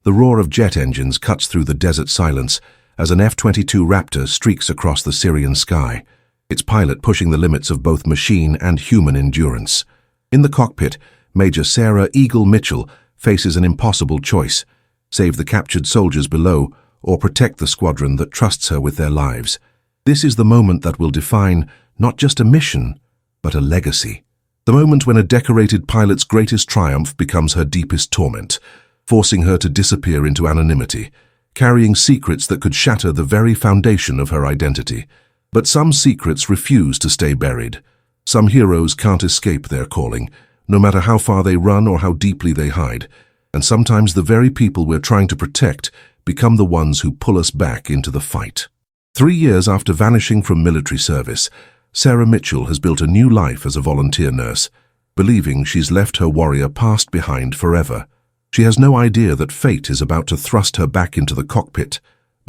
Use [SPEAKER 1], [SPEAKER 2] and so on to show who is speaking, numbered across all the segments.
[SPEAKER 1] The roar of jet engines cuts through the desert silence as an F-22 Raptor streaks across the Syrian sky, its pilot pushing the limits of both machine and human endurance. In the cockpit, Major Sarah "Eagle" Mitchell faces an impossible choice: save the captured soldiers below or protect the squadron that trusts her with their lives. This is the moment that will define not just a mission, but a legacy. The moment when a decorated pilot's greatest triumph becomes her deepest torment, forcing her to disappear into anonymity, carrying secrets that could shatter the very foundation of her identity. But some secrets refuse to stay buried. Some heroes can't escape their calling, no matter how far they run or how deeply they hide. And sometimes the very people we're trying to protect become the ones who pull us back into the fight. 3 years after vanishing from military service, Sarah Mitchell has built a new life as a volunteer nurse, believing she's left her warrior past behind forever. She has no idea that fate is about to thrust her back into the cockpit,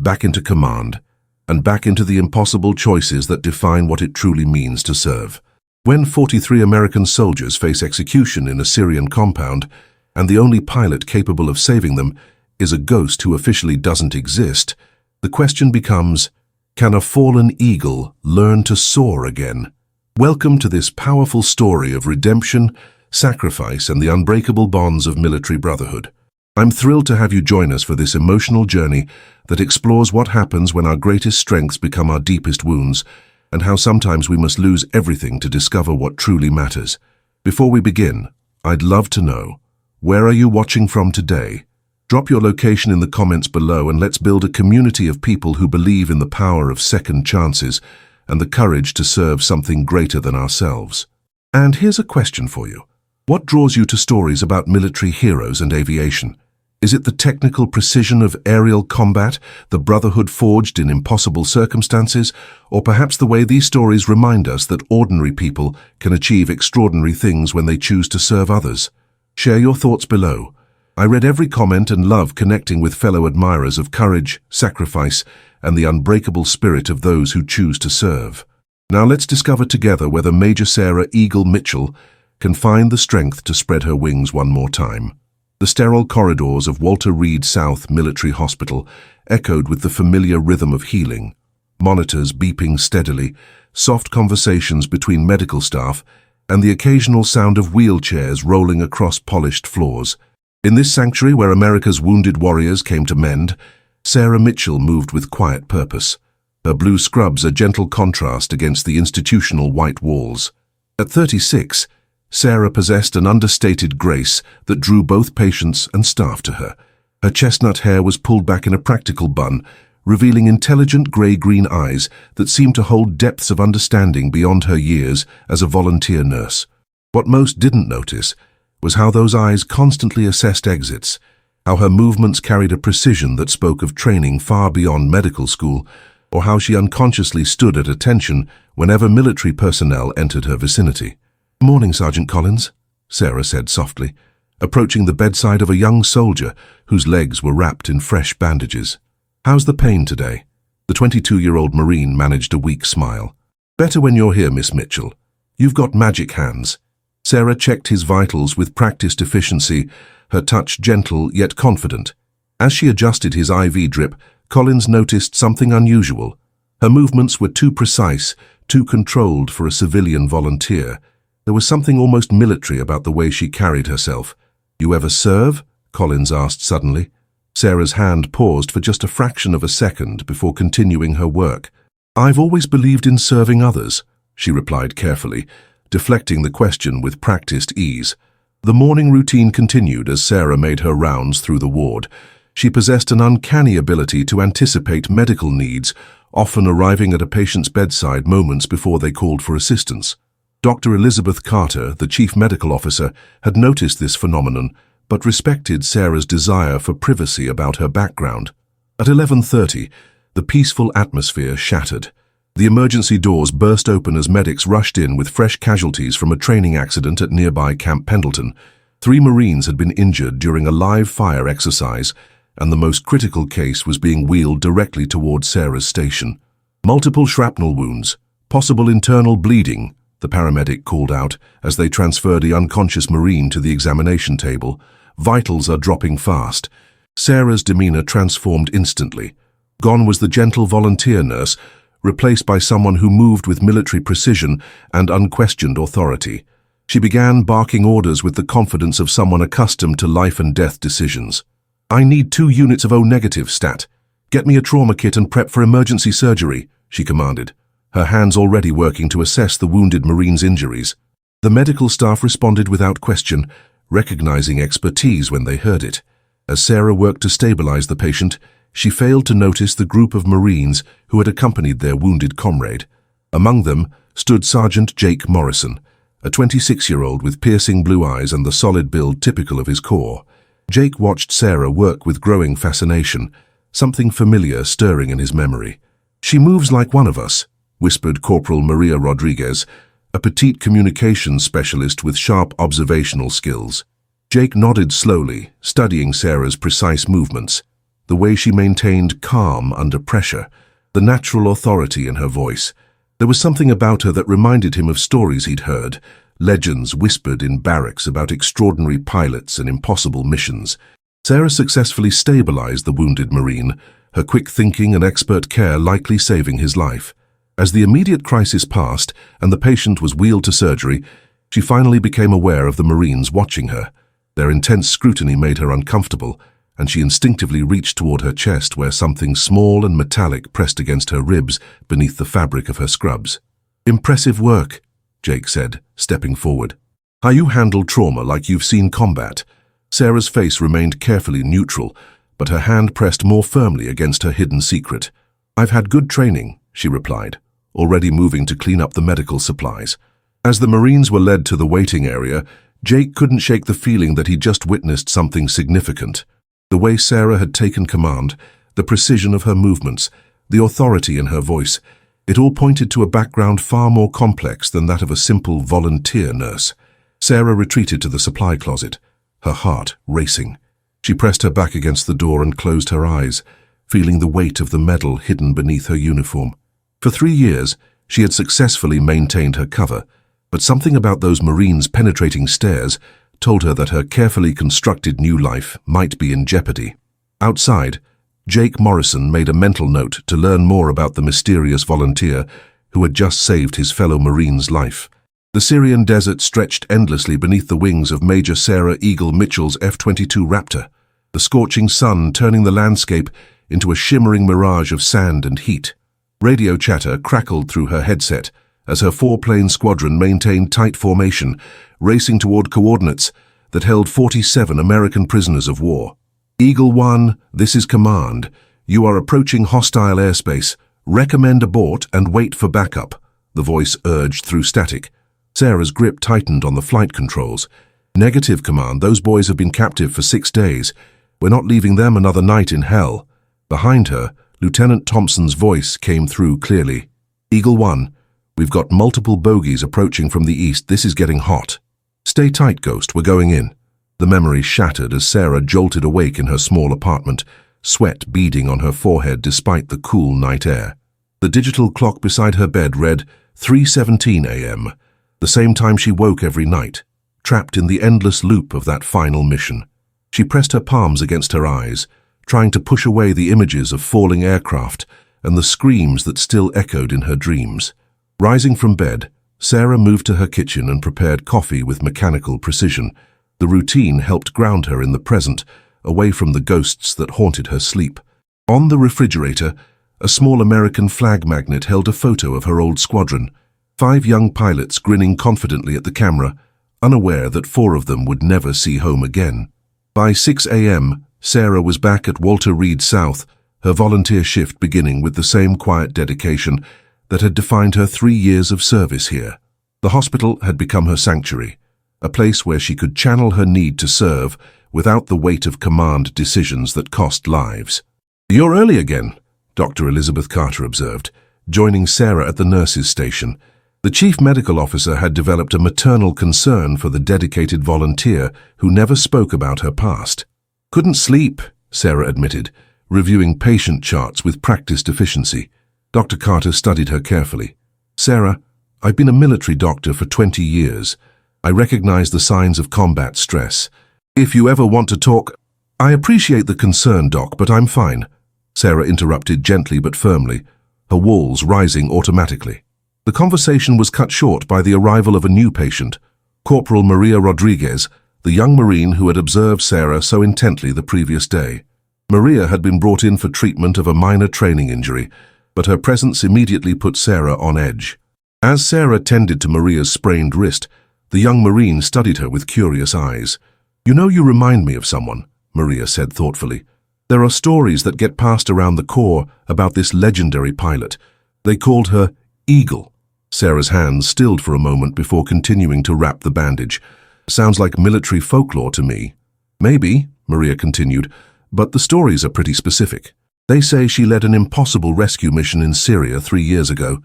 [SPEAKER 1] back into command, and back into the impossible choices that define what it truly means to serve. When 43 American soldiers face execution in a Syrian compound, and the only pilot capable of saving them is a ghost who officially doesn't exist, the question becomes, can a fallen eagle learn to soar again? Welcome to this powerful story of redemption, sacrifice, and the unbreakable bonds of military brotherhood. I'm thrilled to have you join us for this emotional journey that explores what happens when our greatest strengths become our deepest wounds, and how sometimes we must lose everything to discover what truly matters. Before we begin, I'd love to know, where are you watching from today? Drop your location in the comments below and let's build a community of people who believe in the power of second chances and the courage to serve something greater than ourselves. And here's a question for you. What draws you to stories about military heroes and aviation? Is it the technical precision of aerial combat, the brotherhood forged in impossible circumstances, or perhaps the way these stories remind us that ordinary people can achieve extraordinary things when they choose to serve others? Share your thoughts below. I read every comment and love connecting with fellow admirers of courage, sacrifice, and the unbreakable spirit of those who choose to serve. Now let's discover together whether Major Sarah "Eagle" Mitchell can find the strength to spread her wings one more time. The sterile corridors of Walter Reed South Military Hospital echoed with the familiar rhythm of healing, monitors beeping steadily, soft conversations between medical staff, and the occasional sound of wheelchairs rolling across polished floors. In this sanctuary where America's wounded warriors came to mend, Sarah Mitchell moved with quiet purpose, her blue scrubs a gentle contrast against the institutional white walls. At 36, Sarah possessed an understated grace that drew both patients and staff to her. Her chestnut hair was pulled back in a practical bun, revealing intelligent gray-green eyes that seemed to hold depths of understanding beyond her years as a volunteer nurse. What most didn't notice was how those eyes constantly assessed exits, how her movements carried a precision that spoke of training far beyond medical school, or how she unconsciously stood at attention whenever military personnel entered her vicinity. "Morning, Sergeant Collins," Sarah said softly, approaching the bedside of a young soldier whose legs were wrapped in fresh bandages. "How's the pain today?" The 22-year-old Marine managed a weak smile. "Better when you're here, Miss Mitchell. You've got magic hands." Sarah checked his vitals with practiced efficiency, her touch gentle yet confident. As she adjusted his IV drip, Collins noticed something unusual. Her movements were too precise, too controlled for a civilian volunteer. There was something almost military about the way she carried herself. "You ever serve?" Collins asked suddenly. Sarah's hand paused for just a fraction of a second before continuing her work. "I've always believed in serving others," she replied carefully, deflecting the question with practiced ease. The morning routine continued as Sarah made her rounds through the ward. She possessed an uncanny ability to anticipate medical needs, often arriving at a patient's bedside moments before they called for assistance. Dr. Elizabeth Carter, the chief medical officer, had noticed this phenomenon, but respected Sarah's desire for privacy about her background. At 11:30, the peaceful atmosphere shattered. The emergency doors burst open as medics rushed in with fresh casualties from a training accident at nearby Camp Pendleton. 3 Marines had been injured during a live fire exercise, and the most critical case was being wheeled directly toward Sarah's station. "Multiple shrapnel wounds, possible internal bleeding," the paramedic called out as they transferred the unconscious Marine to the examination table. "Vitals are dropping fast." Sarah's demeanor transformed instantly. Gone was the gentle volunteer nurse, replaced by someone who moved with military precision and unquestioned authority. She began barking orders with the confidence of someone accustomed to life and death decisions. "I need 2 units of O-negative stat. Get me a trauma kit and prep for emergency surgery," she commanded, her hands already working to assess the wounded Marine's injuries. The medical staff responded without question, recognizing expertise when they heard it. As Sarah worked to stabilize the patient, she failed to notice the group of Marines who had accompanied their wounded comrade. Among them stood Sergeant Jake Morrison, a 26-year-old with piercing blue eyes and the solid build typical of his corps. Jake watched Sarah work with growing fascination, something familiar stirring in his memory. "She moves like one of us," whispered Corporal Maria Rodriguez, a petite communications specialist with sharp observational skills. Jake nodded slowly, studying Sarah's precise movements, the way she maintained calm under pressure, the natural authority in her voice. There was something about her that reminded him of stories he'd heard, legends whispered in barracks about extraordinary pilots and impossible missions. Sarah successfully stabilized the wounded Marine, her quick thinking and expert care likely saving his life. As the immediate crisis passed and the patient was wheeled to surgery, she finally became aware of the Marines watching her. Their intense scrutiny made her uncomfortable, and she instinctively reached toward her chest where something small and metallic pressed against her ribs beneath the fabric of her scrubs. "Impressive work," Jake said, stepping forward. "How you handle trauma like you've seen combat." Sarah's face remained carefully neutral, but her hand pressed more firmly against her hidden secret. "I've had good training," she replied, already moving to clean up the medical supplies. As the Marines were led to the waiting area, Jake couldn't shake the feeling that he'd just witnessed something significant. The way Sarah had taken command, the precision of her movements, the authority in her voice, it all pointed to a background far more complex than that of a simple volunteer nurse. Sarah retreated to the supply closet, her heart racing. She pressed her back against the door and closed her eyes, feeling the weight of the medal hidden beneath her uniform. For 3 years, she had successfully maintained her cover, but something about those Marines' penetrating stares told her that her carefully constructed new life might be in jeopardy. Outside, Jake Morrison made a mental note to learn more about the mysterious volunteer who had just saved his fellow Marine's life. The Syrian desert stretched endlessly beneath the wings of Major Sarah Eagle Mitchell's F-22 Raptor, the scorching sun turning the landscape into a shimmering mirage of sand and heat. Radio chatter crackled through her headset as her 4-plane squadron maintained tight formation, racing toward coordinates that held 47 American prisoners of war. "Eagle 1, this is command. You are approaching hostile airspace. Recommend abort and wait for backup," the voice urged through static. Sarah's grip tightened on the flight controls. "Negative, command. Those boys have been captive for 6 days. We're not leaving them another night in hell." Behind her, Lieutenant Thompson's voice came through clearly. "Eagle 1, we've got multiple bogies approaching from the east. This is getting hot." "Stay tight, Ghost. We're going in." The memory shattered as Sarah jolted awake in her small apartment, sweat beading on her forehead despite the cool night air. The digital clock beside her bed read 3:17 a.m., the same time she woke every night, trapped in the endless loop of that final mission. She pressed her palms against her eyes, trying to push away the images of falling aircraft and the screams that still echoed in her dreams. Rising from bed, Sarah moved to her kitchen and prepared coffee with mechanical precision. The routine helped ground her in the present, away from the ghosts that haunted her sleep. On the refrigerator, a small American flag magnet held a photo of her old squadron, 5 young pilots grinning confidently at the camera, unaware that 4 of them would never see home again. By 6 a.m., Sarah was back at Walter Reed South, her volunteer shift beginning with the same quiet dedication that had defined her 3 years of service here. The hospital had become her sanctuary, a place where she could channel her need to serve without the weight of command decisions that cost lives. "You're early again," Dr. Elizabeth Carter observed, joining Sarah at the nurses' station. The chief medical officer had developed a maternal concern for the dedicated volunteer who never spoke about her past. "Couldn't sleep," Sarah admitted, reviewing patient charts with practiced efficiency. Dr. Carter studied her carefully. "Sarah, I've been a military doctor for 20 years. I recognize the signs of combat stress. If you ever want to talk..." "I appreciate the concern, Doc, but I'm fine," Sarah interrupted gently but firmly, her walls rising automatically. The conversation was cut short by the arrival of a new patient, Corporal Maria Rodriguez, the young Marine who had observed Sarah so intently the previous day. Maria had been brought in for treatment of a minor training injury, but her presence immediately put Sarah on edge. As Sarah tended to Maria's sprained wrist, the young Marine studied her with curious eyes. "You know, you remind me of someone," Maria said thoughtfully. "There are stories that get passed around the Corps about this legendary pilot. They called her Eagle." Sarah's hands stilled for a moment before continuing to wrap the bandage. "Sounds like military folklore to me." "Maybe," Maria continued, "but the stories are pretty specific. They say she led an impossible rescue mission in Syria 3 years ago,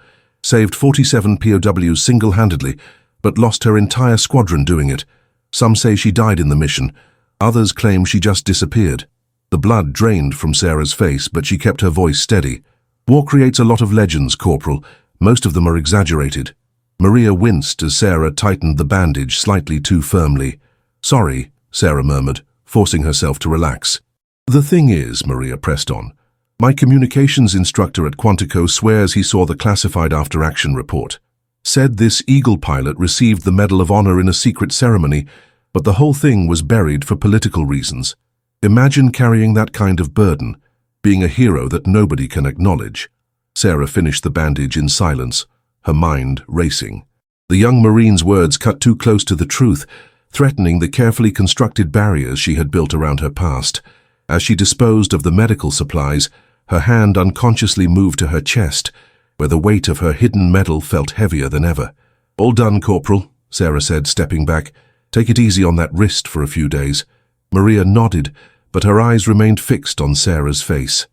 [SPEAKER 1] saved 47 POWs single-handedly, but lost her entire squadron doing it. Some say she died in the mission. Others claim she just disappeared." The blood drained from Sarah's face, but she kept her voice steady. "War creates a lot of legends, Corporal. Most of them are exaggerated." Maria winced as Sarah tightened the bandage slightly too firmly. "Sorry," Sarah murmured, forcing herself to relax. "The thing is," Maria pressed on, "my communications instructor at Quantico swears he saw the classified after-action report. Said this Eagle pilot received the Medal of Honor in a secret ceremony, but the whole thing was buried for political reasons. Imagine carrying that kind of burden, being a hero that nobody can acknowledge." Sarah finished the bandage in silence, her mind racing. The young Marine's words cut too close to the truth, threatening the carefully constructed barriers she had built around her past. As she disposed of the medical supplies, her hand unconsciously moved to her chest, where the weight of her hidden medal felt heavier than ever. "All done, Corporal," Sarah said, stepping back. "Take it easy on that wrist for a few days." Maria nodded, but her eyes remained fixed on Sarah's face.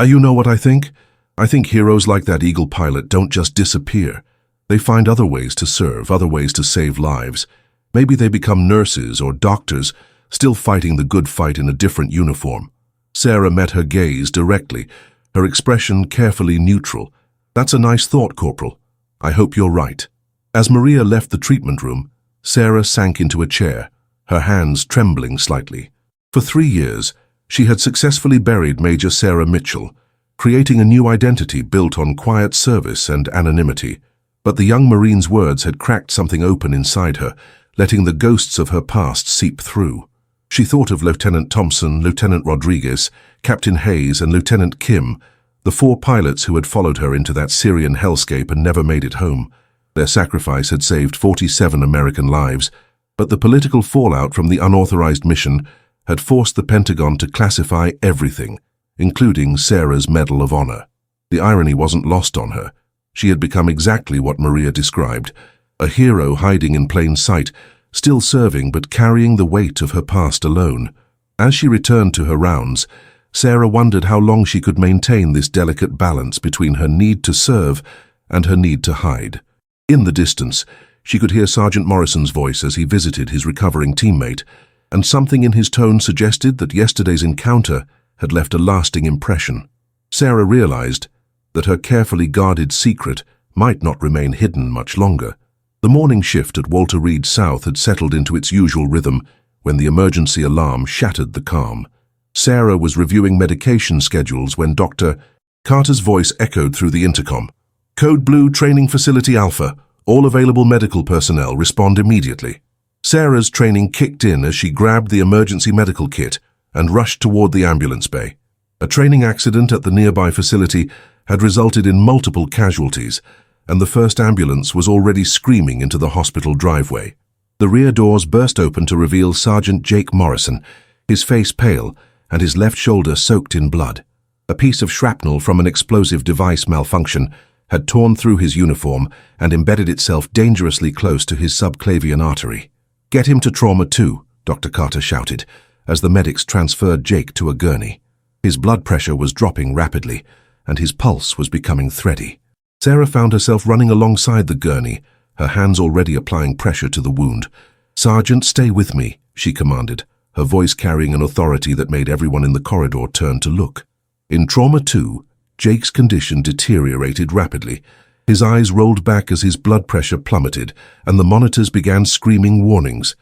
[SPEAKER 1] "You know what I think? I think heroes like that Eagle pilot don't just disappear. They find other ways to serve, other ways to save lives. Maybe they become nurses or doctors, still fighting the good fight in a different uniform." Sarah met her gaze directly, her expression carefully neutral. "That's a nice thought, Corporal. I hope you're right." As Maria left the treatment room, Sarah sank into a chair, her hands trembling slightly. For 3 years, she had successfully buried Major Sarah Mitchell, creating a new identity built on quiet service and anonymity. But the young Marine's words had cracked something open inside her, letting the ghosts of her past seep through. She thought of Lieutenant Thompson, Lieutenant Rodriguez, Captain Hayes, and Lieutenant Kim, the 4 pilots who had followed her into that Syrian hellscape and never made it home. Their sacrifice had saved 47 American lives, but the political fallout from the unauthorized mission had forced the Pentagon to classify everything, including Sarah's Medal of Honor. The irony wasn't lost on her. She had become exactly what Maria described, a hero hiding in plain sight, still serving but carrying the weight of her past alone. As she returned to her rounds, Sarah wondered how long she could maintain this delicate balance between her need to serve and her need to hide. In the distance, she could hear Sergeant Morrison's voice as he visited his recovering teammate, and something in his tone suggested that yesterday's encounter had left a lasting impression. Sarah realized that her carefully guarded secret might not remain hidden much longer. The morning shift at Walter Reed South had settled into its usual rhythm when the emergency alarm shattered the calm. Sarah was reviewing medication schedules when Dr. Carter's voice echoed through the intercom. "Code Blue Training Facility Alpha. All available medical personnel respond immediately." Sarah's training kicked in as she grabbed the emergency medical kit and rushed toward the ambulance bay. A training accident at the nearby facility had resulted in multiple casualties, and the first ambulance was already screaming into the hospital driveway. The rear doors burst open to reveal Sergeant Jake Morrison, his face pale and his left shoulder soaked in blood. A piece of shrapnel from an explosive device malfunction had torn through his uniform and embedded itself dangerously close to his subclavian artery. "Get him to Trauma 2, Dr. Carter shouted, as the medics transferred Jake to a gurney. His blood pressure was dropping rapidly, and his pulse was becoming thready. Sarah found herself running alongside the gurney, her hands already applying pressure to the wound. "Sergeant, stay with me," she commanded, her voice carrying an authority that made everyone in the corridor turn to look. In Trauma 2, Jake's condition deteriorated rapidly. His eyes rolled back as his blood pressure plummeted, and the monitors began screaming warnings.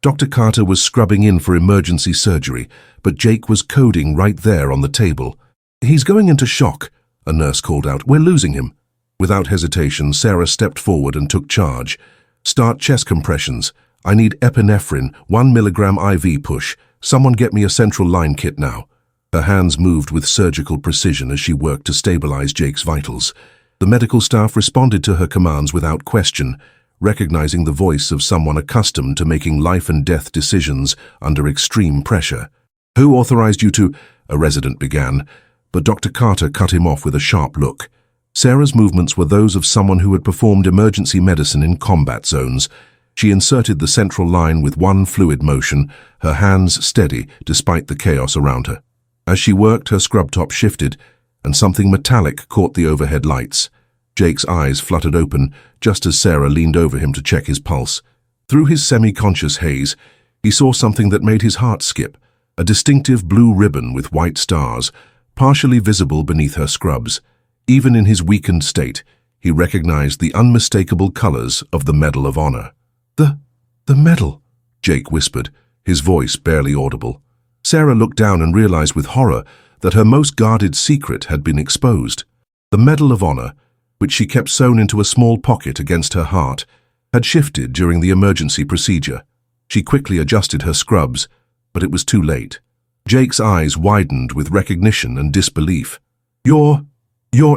[SPEAKER 1] Dr. Carter was scrubbing in for emergency surgery, but Jake was coding right there on the table. "He's going into shock," a nurse called out. "We're losing him." Without hesitation, Sarah stepped forward and took charge. "Start chest compressions. I need epinephrine, 1 milligram IV push. Someone get me a central line kit now." Her hands moved with surgical precision as she worked to stabilize Jake's vitals. The medical staff responded to her commands without question, recognizing the voice of someone accustomed to making life-and-death decisions under extreme pressure. "Who authorized you to—" a resident began, but Dr. Carter cut him off with a sharp look. Sarah's movements were those of someone who had performed emergency medicine in combat zones. She inserted the central line with one fluid motion, her hands steady despite the chaos around her. As she worked, her scrub top shifted, and something metallic caught the overhead lights. Jake's eyes fluttered open just as Sarah leaned over him to check his pulse. Through his semi-conscious haze, he saw something that made his heart skip, a distinctive blue ribbon with white stars, partially visible beneath her scrubs. Even in his weakened state, he recognized the unmistakable colors of the Medal of Honor. The medal," Jake whispered, his voice barely audible. Sarah looked down and realized with horror that her most guarded secret had been exposed. The Medal of Honor, which she kept sewn into a small pocket against her heart, had shifted during the emergency procedure. She quickly adjusted her scrubs, but it was too late. Jake's eyes widened with recognition and disbelief. You're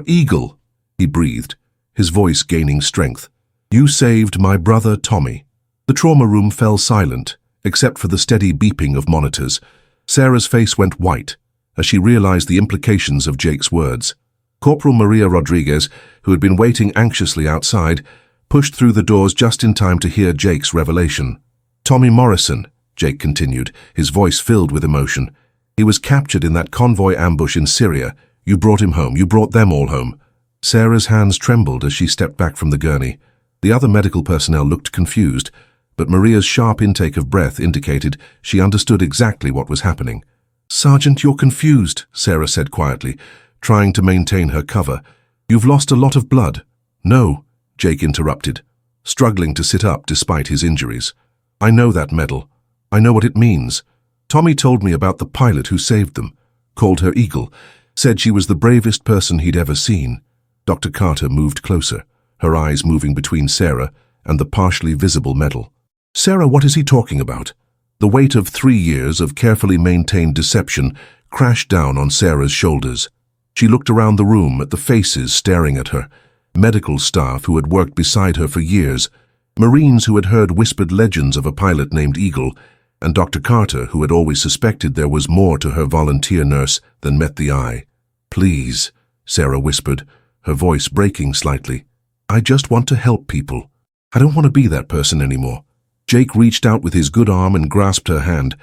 [SPEAKER 1] Eagle," he breathed, his voice gaining strength. "You saved my brother Tommy." The trauma room fell silent, except for the steady beeping of monitors. Sarah's face went white as she realized the implications of Jake's words. Corporal Maria Rodriguez, who had been waiting anxiously outside, pushed through the doors just in time to hear Jake's revelation. "Tommy Morrison," Jake continued, his voice filled with emotion. "He was captured in that convoy ambush in Syria. You brought him home. You brought them all home." Sarah's hands trembled as she stepped back from the gurney. The other medical personnel looked confused, but Maria's sharp intake of breath indicated she understood exactly what was happening. "Sergeant, you're confused," Sarah said quietly, trying to maintain her cover. "You've lost a lot of blood." "No," Jake interrupted, struggling to sit up despite his injuries. "I know that medal. I know what it means. Tommy told me about the pilot who saved them, called her Eagle, said she was the bravest person he'd ever seen." Dr. Carter moved closer, her eyes moving between Sarah and the partially visible medal. "Sarah, what is he talking about?" The weight of 3 years of carefully maintained deception crashed down on Sarah's shoulders. She looked around the room at the faces staring at her, medical staff who had worked beside her for years, Marines who had heard whispered legends of a pilot named Eagle, and Dr. Carter, who had always suspected there was more to her volunteer nurse than met the eye. "Please," Sarah whispered, her voice breaking slightly. "I just want to help people. I don't want to be that person anymore." Jake reached out with his good arm and grasped her hand.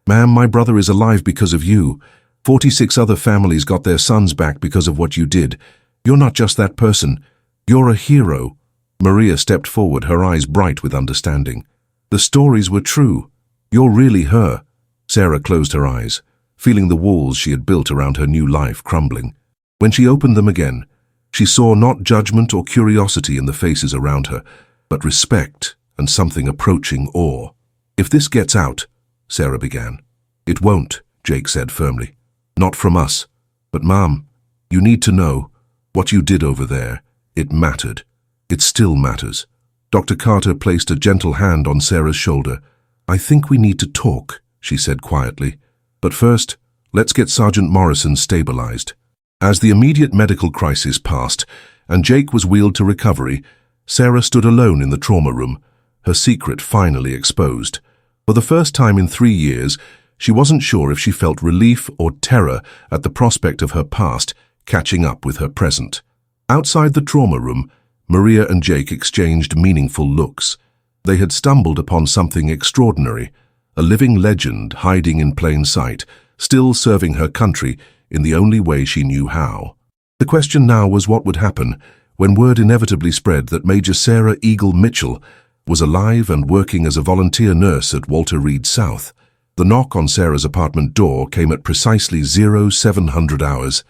[SPEAKER 1] "Ma'am, my brother is alive because of you. 46 other families got their sons back because of what you did. You're not just that person. You're a hero." Maria stepped forward, her eyes bright with understanding. "The stories were true. You're really her." Sarah closed her eyes, feeling the walls she had built around her new life crumbling. When she opened them again, she saw not judgment or curiosity in the faces around her, but respect and something approaching awe. "If this gets out," Sarah began. "It won't," Jake said firmly. "Not from us. But Mom, you need to know, what you did over there, it mattered. It still matters." Dr. Carter placed a gentle hand on Sarah's shoulder. "I think we need to talk," she said quietly. "But first, let's get Sergeant Morrison stabilized." As the immediate medical crisis passed and Jake was wheeled to recovery, Sarah stood alone in the trauma room, her secret finally exposed. For the first time in 3 years, she wasn't sure if she felt relief or terror at the prospect of her past catching up with her present. Outside the trauma room, Maria and Jake exchanged meaningful looks. They had stumbled upon something extraordinary, a living legend hiding in plain sight, still serving her country in the only way she knew how. The question now was what would happen when word inevitably spread that Major Sarah Eagle Mitchell was alive and working as a volunteer nurse at Walter Reed South. The knock on Sarah's apartment door came at precisely 0700 hours,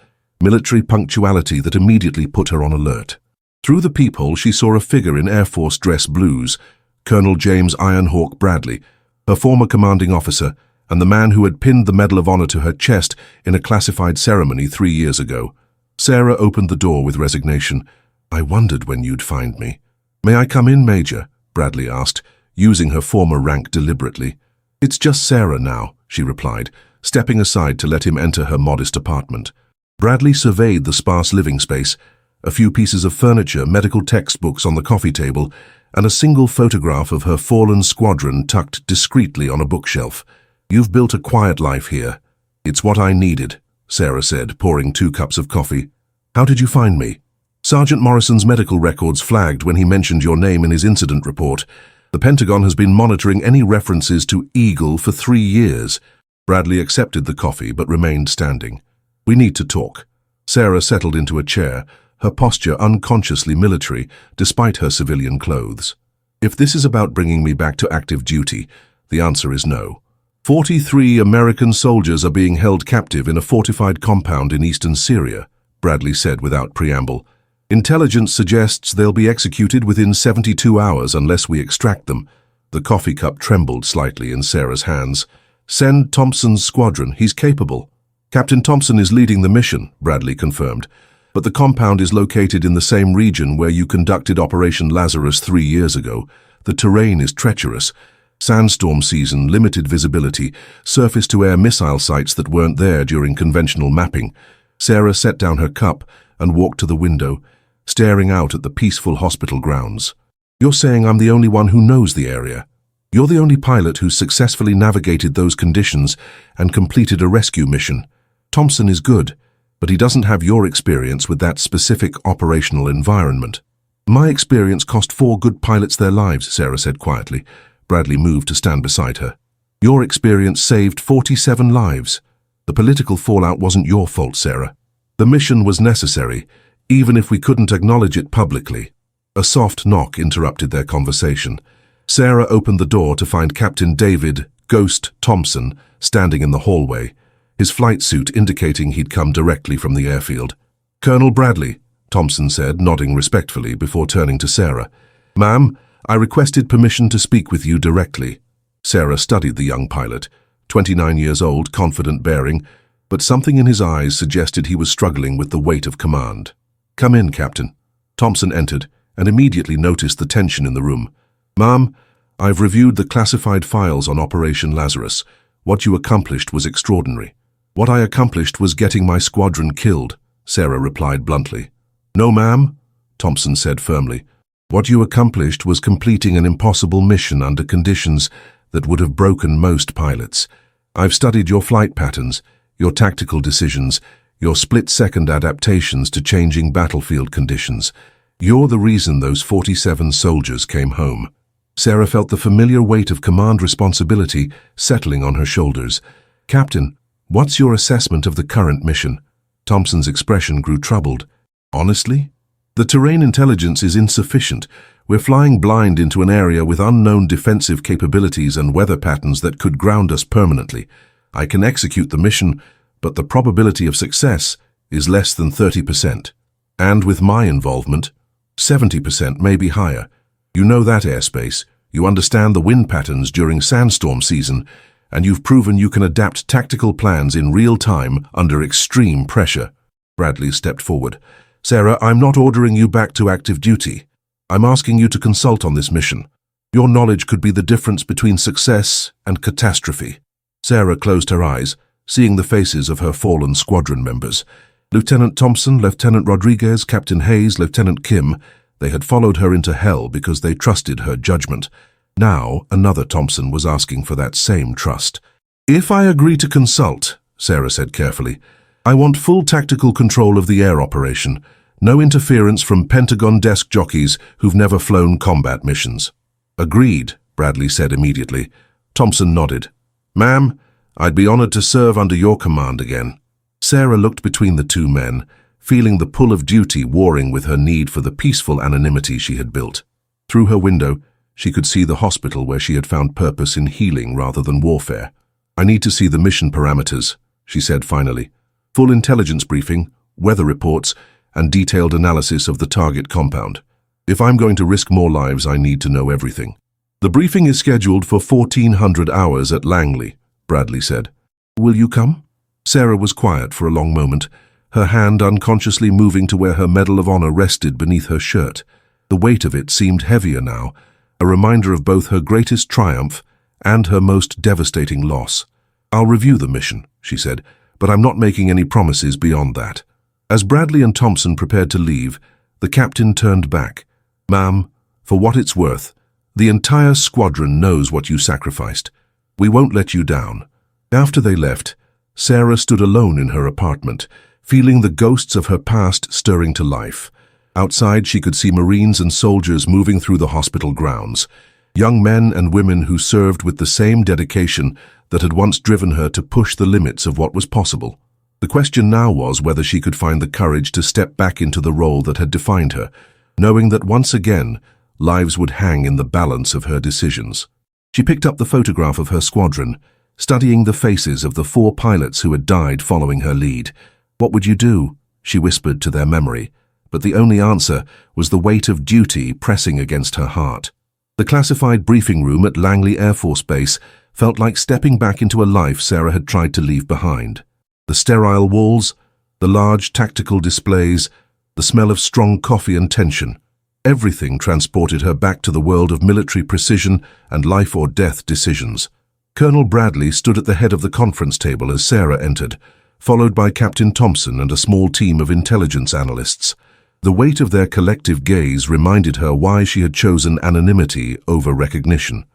[SPEAKER 1] military punctuality that immediately put her on alert. Through the peephole she saw a figure in Air Force dress blues, Colonel James Ironhawk Bradley, her former commanding officer, and the man who had pinned the Medal of Honor to her chest in a classified ceremony 3 years ago. Sarah opened the door with resignation. "I wondered when you'd find me." "May I come in, Major?" Bradley asked, using her former rank deliberately. "It's just Sarah now," she replied, stepping aside to let him enter her modest apartment. Bradley surveyed the sparse living space, a few pieces of furniture, medical textbooks on the coffee table, and a single photograph of her fallen squadron tucked discreetly on a bookshelf. "You've built a quiet life here." "It's what I needed," Sarah said, pouring 2 cups of coffee. "How did you find me?" "Sergeant Morrison's medical records flagged when he mentioned your name in his incident report. The Pentagon has been monitoring any references to Eagle for 3 years. Bradley accepted the coffee but remained standing. "We need to talk." Sarah settled into a chair, her posture unconsciously military despite her civilian clothes. "If this is about bringing me back to active duty, the answer is no. 43 American soldiers are being held captive in a fortified compound in eastern Syria," Bradley said without preamble. "Intelligence suggests they'll be executed within 72 hours unless we extract them." The coffee cup trembled slightly in Sarah's hands. "Send Thompson's squadron. He's capable." "Captain Thompson is leading the mission," Bradley confirmed. "But the compound is located in the same region where you conducted Operation Lazarus 3 years ago. The terrain is treacherous. Sandstorm season, limited visibility, surface-to-air missile sites that weren't there during conventional mapping." Sarah set down her cup and walked to the window, staring out at the peaceful hospital grounds. "You're saying I'm the only one who knows the area? You're the only pilot who's successfully navigated those conditions and completed a rescue mission. Thompson is good, but he doesn't have your experience with that specific operational environment." "My experience cost 4 good pilots their lives," Sarah said quietly. Bradley moved to stand beside her. "Your experience saved 47 lives. The political fallout wasn't your fault, Sarah. The mission was necessary, even if we couldn't acknowledge it publicly." A soft knock interrupted their conversation. Sarah opened the door to find Captain David "Ghost" Thompson standing in the hallway, his flight suit indicating he'd come directly from the airfield. "Colonel Bradley," Thompson said, nodding respectfully before turning to Sarah. "Ma'am, I requested permission to speak with you directly." Sarah studied the young pilot, 29 years old, confident bearing, but something in his eyes suggested he was struggling with the weight of command. "Come in, Captain." Thompson entered and immediately noticed the tension in the room. "Ma'am, I've reviewed the classified files on Operation Lazarus. What you accomplished was extraordinary." "What I accomplished was getting my squadron killed," Sarah replied bluntly. "No, ma'am," Thompson said firmly. "What you accomplished was completing an impossible mission under conditions that would have broken most pilots. I've studied your flight patterns, your tactical decisions, your split-second adaptations to changing battlefield conditions. You're the reason those 47 soldiers came home." Sarah felt the familiar weight of command responsibility settling on her shoulders. "Captain, what's your assessment of the current mission?" Thompson's expression grew troubled. "Honestly? The terrain intelligence is insufficient. We're flying blind into an area with unknown defensive capabilities and weather patterns that could ground us permanently. I can execute the mission, but the probability of success is less than 30%. And with my involvement, 70%, maybe higher. You know that airspace. You understand the wind patterns during sandstorm season, and you've proven you can adapt tactical plans in real time under extreme pressure." Bradley stepped forward. "Sarah, I'm not ordering you back to active duty. I'm asking you to consult on this mission. Your knowledge could be the difference between success and catastrophe." Sarah closed her eyes, seeing the faces of her fallen squadron members. Lieutenant Thompson, Lieutenant Rodriguez, Captain Hayes, Lieutenant Kim. They had followed her into hell because they trusted her judgment. Now, another Thompson was asking for that same trust. "If I agree to consult," Sarah said carefully, "I want full tactical control of the air operation. No interference from Pentagon desk jockeys who've never flown combat missions." "Agreed," Bradley said immediately. Thompson nodded. "Ma'am, I'd be honored to serve under your command again." Sarah looked between the two men, feeling the pull of duty warring with her need for the peaceful anonymity she had built. Through her window, she could see the hospital where she had found purpose in healing rather than warfare. "I need to see the mission parameters," she said finally. "Full intelligence briefing, weather reports, and detailed analysis of the target compound. If I'm going to risk more lives, I need to know everything." The briefing is scheduled for 1400 hours at Langley, Bradley said. Will you come? Sarah was quiet for a long moment, her hand unconsciously moving to where her Medal of Honor rested beneath her shirt. The weight of it seemed heavier now, a reminder of both her greatest triumph and her most devastating loss. I'll review the mission, she said, but I'm not making any promises beyond that. As Bradley and Thompson prepared to leave, the captain turned back. Ma'am, for what it's worth, the entire squadron knows what you sacrificed. We won't let you down. After they left, Sarah stood alone in her apartment, feeling the ghosts of her past stirring to life. Outside, she could see Marines and soldiers moving through the hospital grounds, young men and women who served with the same dedication that had once driven her to push the limits of what was possible. The question now was whether she could find the courage to step back into the role that had defined her, knowing that once again, lives would hang in the balance of her decisions. She picked up the photograph of her squadron, studying the faces of the 4 pilots who had died following her lead. What would you do? She whispered to their memory, but the only answer was the weight of duty pressing against her heart. The classified briefing room at Langley Air Force Base felt like stepping back into a life Sarah had tried to leave behind. The sterile walls, the large tactical displays, the smell of strong coffee and tension. Everything transported her back to the world of military precision and life-or-death decisions. Colonel Bradley stood at the head of the conference table as Sarah entered, followed by Captain Thompson and a small team of intelligence analysts. The weight of their collective gaze reminded her why she had chosen anonymity over recognition.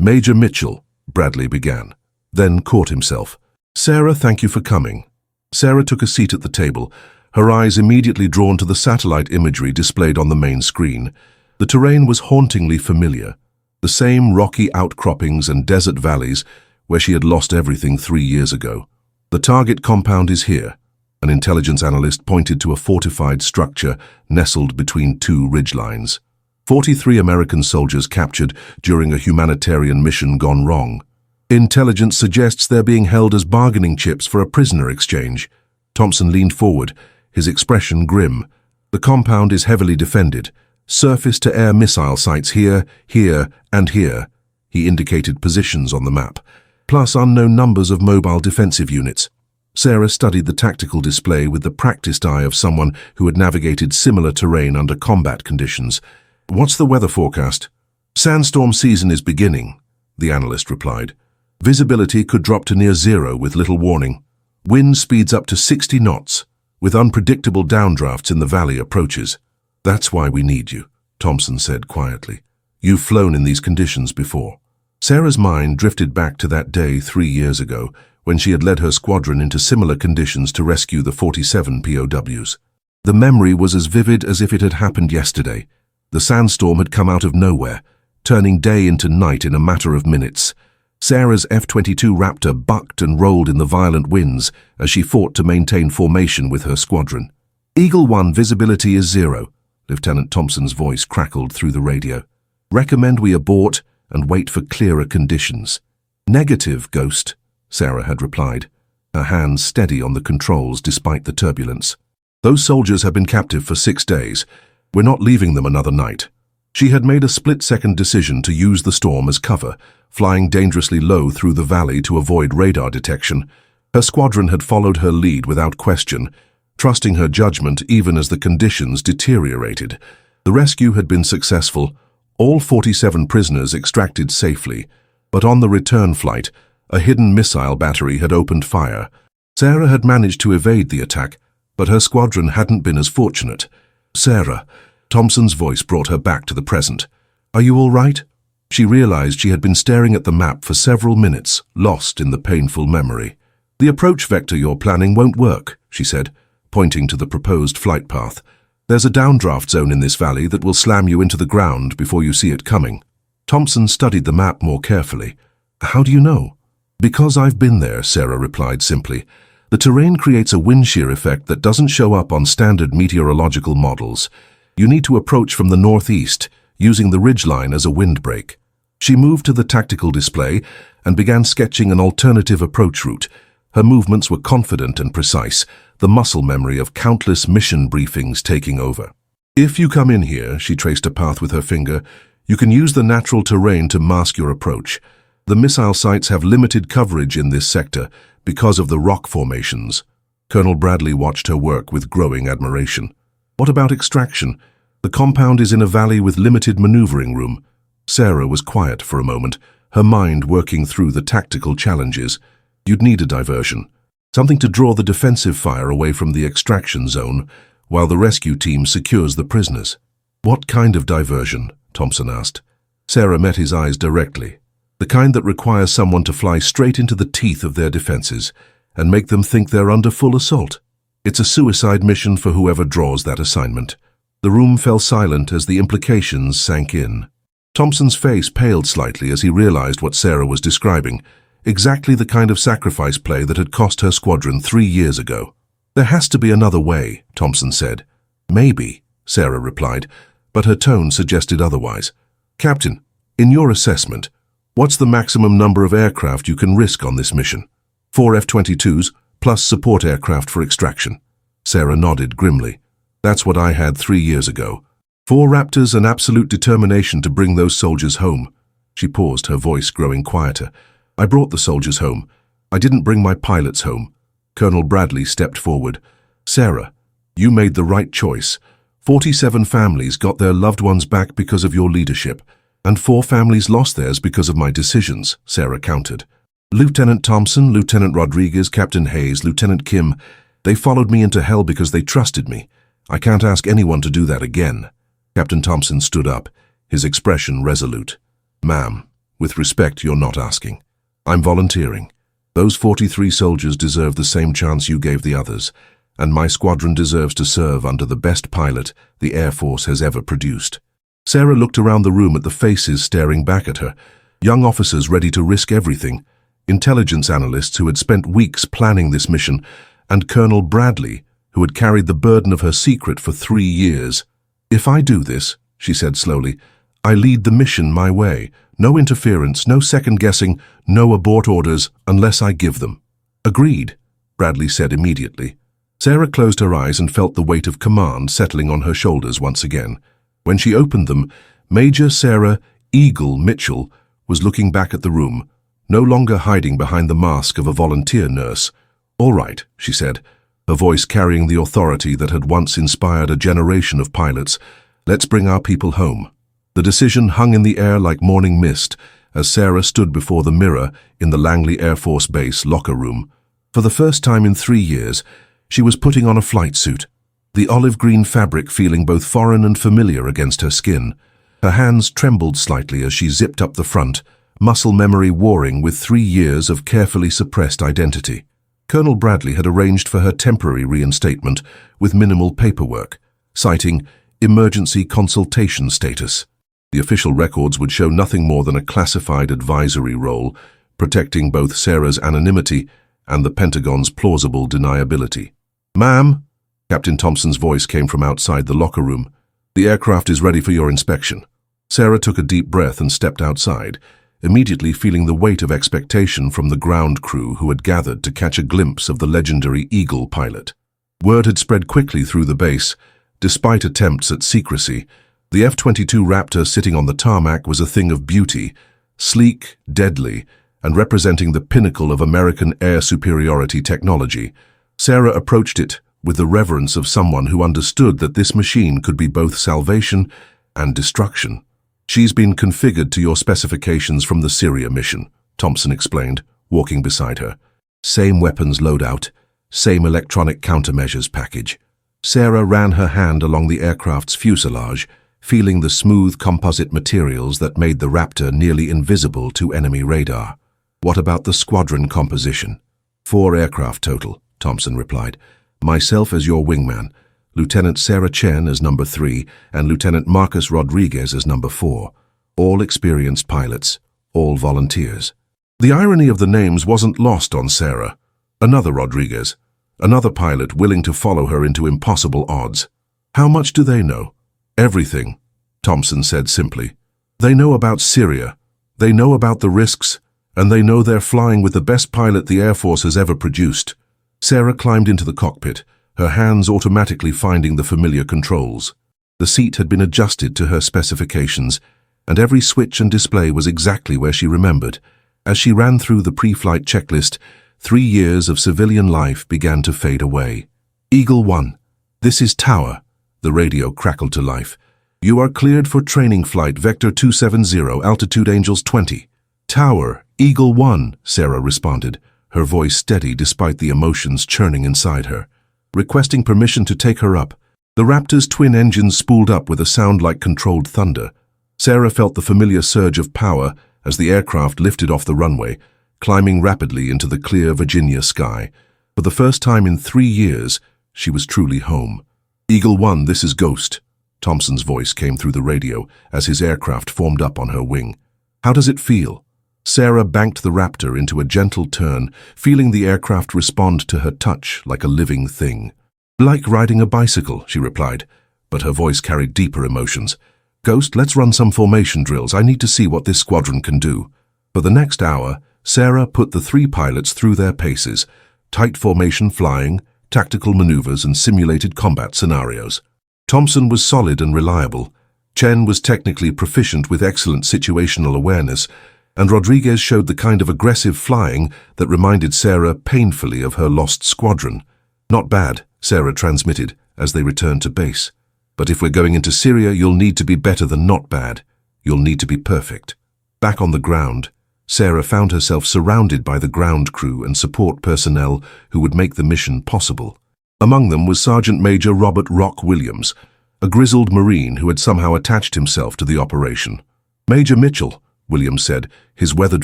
[SPEAKER 1] Major Mitchell, Bradley began, then caught himself. Sarah, thank you for coming. Sarah took a seat at the table, her eyes immediately drawn to the satellite imagery displayed on the main screen. The terrain was hauntingly familiar, the same rocky outcroppings and desert valleys where she had lost everything 3 years ago. The target compound is here. An intelligence analyst pointed to a fortified structure nestled between 2 ridgelines. 43 American soldiers captured during a humanitarian mission gone wrong. Intelligence suggests they're being held as bargaining chips for a prisoner exchange. Thompson leaned forward, his expression grim. The compound is heavily defended. Surface-to-air missile sites here, here, and here. He indicated positions on the map, plus unknown numbers of mobile defensive units. Sarah studied the tactical display with the practiced eye of someone who had navigated similar terrain under combat conditions. What's the weather forecast? Sandstorm season is beginning, the analyst replied. Visibility could drop to near 0 with little warning. Wind speeds up to 60 knots, with unpredictable downdrafts in the valley approaches. That's why we need you, Thompson said quietly. You've flown in these conditions before. Sarah's mind drifted back to that day 3 years ago, when she had led her squadron into similar conditions to rescue the 47 POWs. The memory was as vivid as if it had happened yesterday. The sandstorm had come out of nowhere, turning day into night in a matter of minutes. Sarah's F-22 Raptor bucked and rolled in the violent winds as she fought to maintain formation with her squadron. Eagle 1 visibility is 0, Lieutenant Thompson's voice crackled through the radio. Recommend we abort and wait for clearer conditions. Negative, Ghost, Sarah had replied, her hands steady on the controls despite the turbulence. Those soldiers have been captive for 6 days. We're not leaving them another night. She had made a split-second decision to use the storm as cover, flying dangerously low through the valley to avoid radar detection. Her squadron had followed her lead without question, trusting her judgment even as the conditions deteriorated. The rescue had been successful, all 47 prisoners extracted safely, but on the return flight, a hidden missile battery had opened fire. Sarah had managed to evade the attack, but her squadron hadn't been as fortunate. Sarah, Thompson's voice brought her back to the present. Are you all right? She realized she had been staring at the map for several minutes, lost in the painful memory. The approach vector you're planning won't work, she said, pointing to the proposed flight path. There's a downdraft zone in this valley that will slam you into the ground before you see it coming. Thompson studied the map more carefully. How do you know? Because I've been there, Sarah replied simply. The terrain creates a wind shear effect that doesn't show up on standard meteorological models. You need to approach from the northeast, using the ridgeline as a windbreak. She moved to the tactical display and began sketching an alternative approach route. Her movements were confident and precise, the muscle memory of countless mission briefings taking over. If you come in here, she traced a path with her finger, You can use the natural terrain to mask your approach. The missile sites have limited coverage in this sector because of the rock formations. Colonel Bradley watched her work with growing admiration. What about extraction? The compound is in a valley with limited maneuvering room. Sarah was quiet for a moment, her mind working through the tactical challenges. You'd need a diversion. Something to draw the defensive fire away from the extraction zone, while the rescue team secures the prisoners. What kind of diversion? Thompson asked. Sarah met his eyes directly. The kind that requires someone to fly straight into the teeth of their defenses and make them think they're under full assault. It's a suicide mission for whoever draws that assignment. The room fell silent as the implications sank in. Thompson's face paled slightly as he realized what Sarah was describing, exactly the kind of sacrifice play that had cost her squadron 3 years ago. There has to be another way, Thompson said. Maybe, Sarah replied, but her tone suggested otherwise. Captain, in your assessment, what's the maximum number of aircraft you can risk on this mission? 4 F-22s, plus support aircraft for extraction. Sarah nodded grimly. That's what I had 3 years ago. 4 Raptors and absolute determination to bring those soldiers home. She paused, her voice growing quieter. I brought the soldiers home. I didn't bring my pilots home. Colonel Bradley stepped forward. Sarah, you made the right choice. 47 families got their loved ones back because of your leadership, and 4 families lost theirs because of my decisions, Sarah countered. Lieutenant Thompson, Lieutenant Rodriguez, Captain Hayes, Lieutenant Kim, they followed me into hell because they trusted me. I can't ask anyone to do that again. Captain Thompson stood up, his expression resolute. Ma'am, with respect, you're not asking. I'm volunteering. Those 43 soldiers deserve the same chance you gave the others, and my squadron deserves to serve under the best pilot the Air Force has ever produced. Sarah looked around the room at the faces staring back at her, young officers ready to risk everything, intelligence analysts who had spent weeks planning this mission, and Colonel Bradley, who had carried the burden of her secret for 3 years. If I do this, she said slowly, I lead the mission my way. No interference, no second-guessing, no abort orders unless I give them. Agreed, Bradley said immediately. Sarah closed her eyes and felt the weight of command settling on her shoulders once again. When she opened them, Major Sarah Eagle Mitchell was looking back at the room, no longer hiding behind the mask of a volunteer nurse. All right, she said, her voice carrying the authority that had once inspired a generation of pilots. Let's bring our people home. The decision hung in the air like morning mist as Sarah stood before the mirror in the Langley Air Force Base locker room. For the first time in 3 years, she was putting on a flight suit, the olive green fabric feeling both foreign and familiar against her skin. Her hands trembled slightly as she zipped up the front, muscle memory warring with 3 years of carefully suppressed identity. Colonel Bradley had arranged for her temporary reinstatement with minimal paperwork, citing emergency consultation status. The official records would show nothing more than a classified advisory role, protecting both Sarah's anonymity and the Pentagon's plausible deniability. Ma'am, Captain Thompson's voice came from outside the locker room. The aircraft is ready for your inspection. Sarah took a deep breath and stepped outside, immediately feeling the weight of expectation from the ground crew who had gathered to catch a glimpse of the legendary Eagle pilot. Word had spread quickly through the base. Despite attempts at secrecy, the F-22 Raptor sitting on the tarmac was a thing of beauty, sleek, deadly, and representing the pinnacle of American air superiority technology. Sarah approached it with the reverence of someone who understood that this machine could be both salvation and destruction. She's been configured to your specifications from the Syria mission, Thompson explained, walking beside her. Same weapons loadout, same electronic countermeasures package. Sarah ran her hand along the aircraft's fuselage, feeling the smooth composite materials that made the Raptor nearly invisible to enemy radar. What about the squadron composition? 4 aircraft total, Thompson replied. Myself as your wingman, Lieutenant Sarah Chen as number 3, and Lieutenant Marcus Rodriguez as number 4. All experienced pilots, all volunteers. The irony of the names wasn't lost on Sarah. Another Rodriguez, another pilot willing to follow her into impossible odds. How much do they know? Everything, Thompson said simply. They know about Syria, they know about the risks, and they know they're flying with the best pilot the Air Force has ever produced. Sarah climbed into the cockpit, her hands automatically finding the familiar controls. The seat had been adjusted to her specifications, and every switch and display was exactly where she remembered. As she ran through the pre-flight checklist, 3 years of civilian life began to fade away. Eagle 1. This is Tower. The radio crackled to life. You are cleared for training flight Vector 270, altitude Angels 20. Tower, Eagle 1, Sarah responded, her voice steady despite the emotions churning inside her. Requesting permission to take her up, the Raptor's twin engines spooled up with a sound like controlled thunder. Sarah felt the familiar surge of power as the aircraft lifted off the runway, climbing rapidly into the clear Virginia sky. For the first time in 3 years, she was truly home. Eagle 1, this is Ghost. Thompson's voice came through the radio as his aircraft formed up on her wing. How does it feel? Sarah banked the Raptor into a gentle turn, feeling the aircraft respond to her touch like a living thing. Like riding a bicycle, she replied, but her voice carried deeper emotions. Ghost, let's run some formation drills. I need to see what this squadron can do. For the next hour, Sarah put the 3 pilots through their paces, tight formation flying, tactical maneuvers and simulated combat scenarios. Thompson was solid and reliable. Chen was technically proficient with excellent situational awareness, and Rodriguez showed the kind of aggressive flying that reminded Sarah painfully of her lost squadron. Not bad, Sarah transmitted as they returned to base. But if we're going into Syria, you'll need to be better than not bad. You'll need to be perfect. Back on the ground, Sarah found herself surrounded by the ground crew and support personnel who would make the mission possible. Among them was Sergeant Major Robert Rock Williams, a grizzled Marine who had somehow attached himself to the operation. Major Mitchell, Williams said, his weathered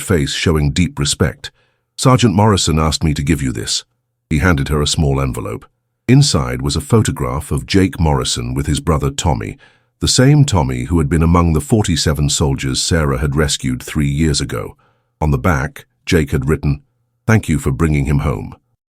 [SPEAKER 1] face showing deep respect. Sergeant Morrison asked me to give you this. He handed her a small envelope. Inside was a photograph of Jake Morrison with his brother Tommy, the same Tommy who had been among the 47 soldiers Sarah had rescued 3 years ago. On the back, Jake had written, "Thank you for bringing him home.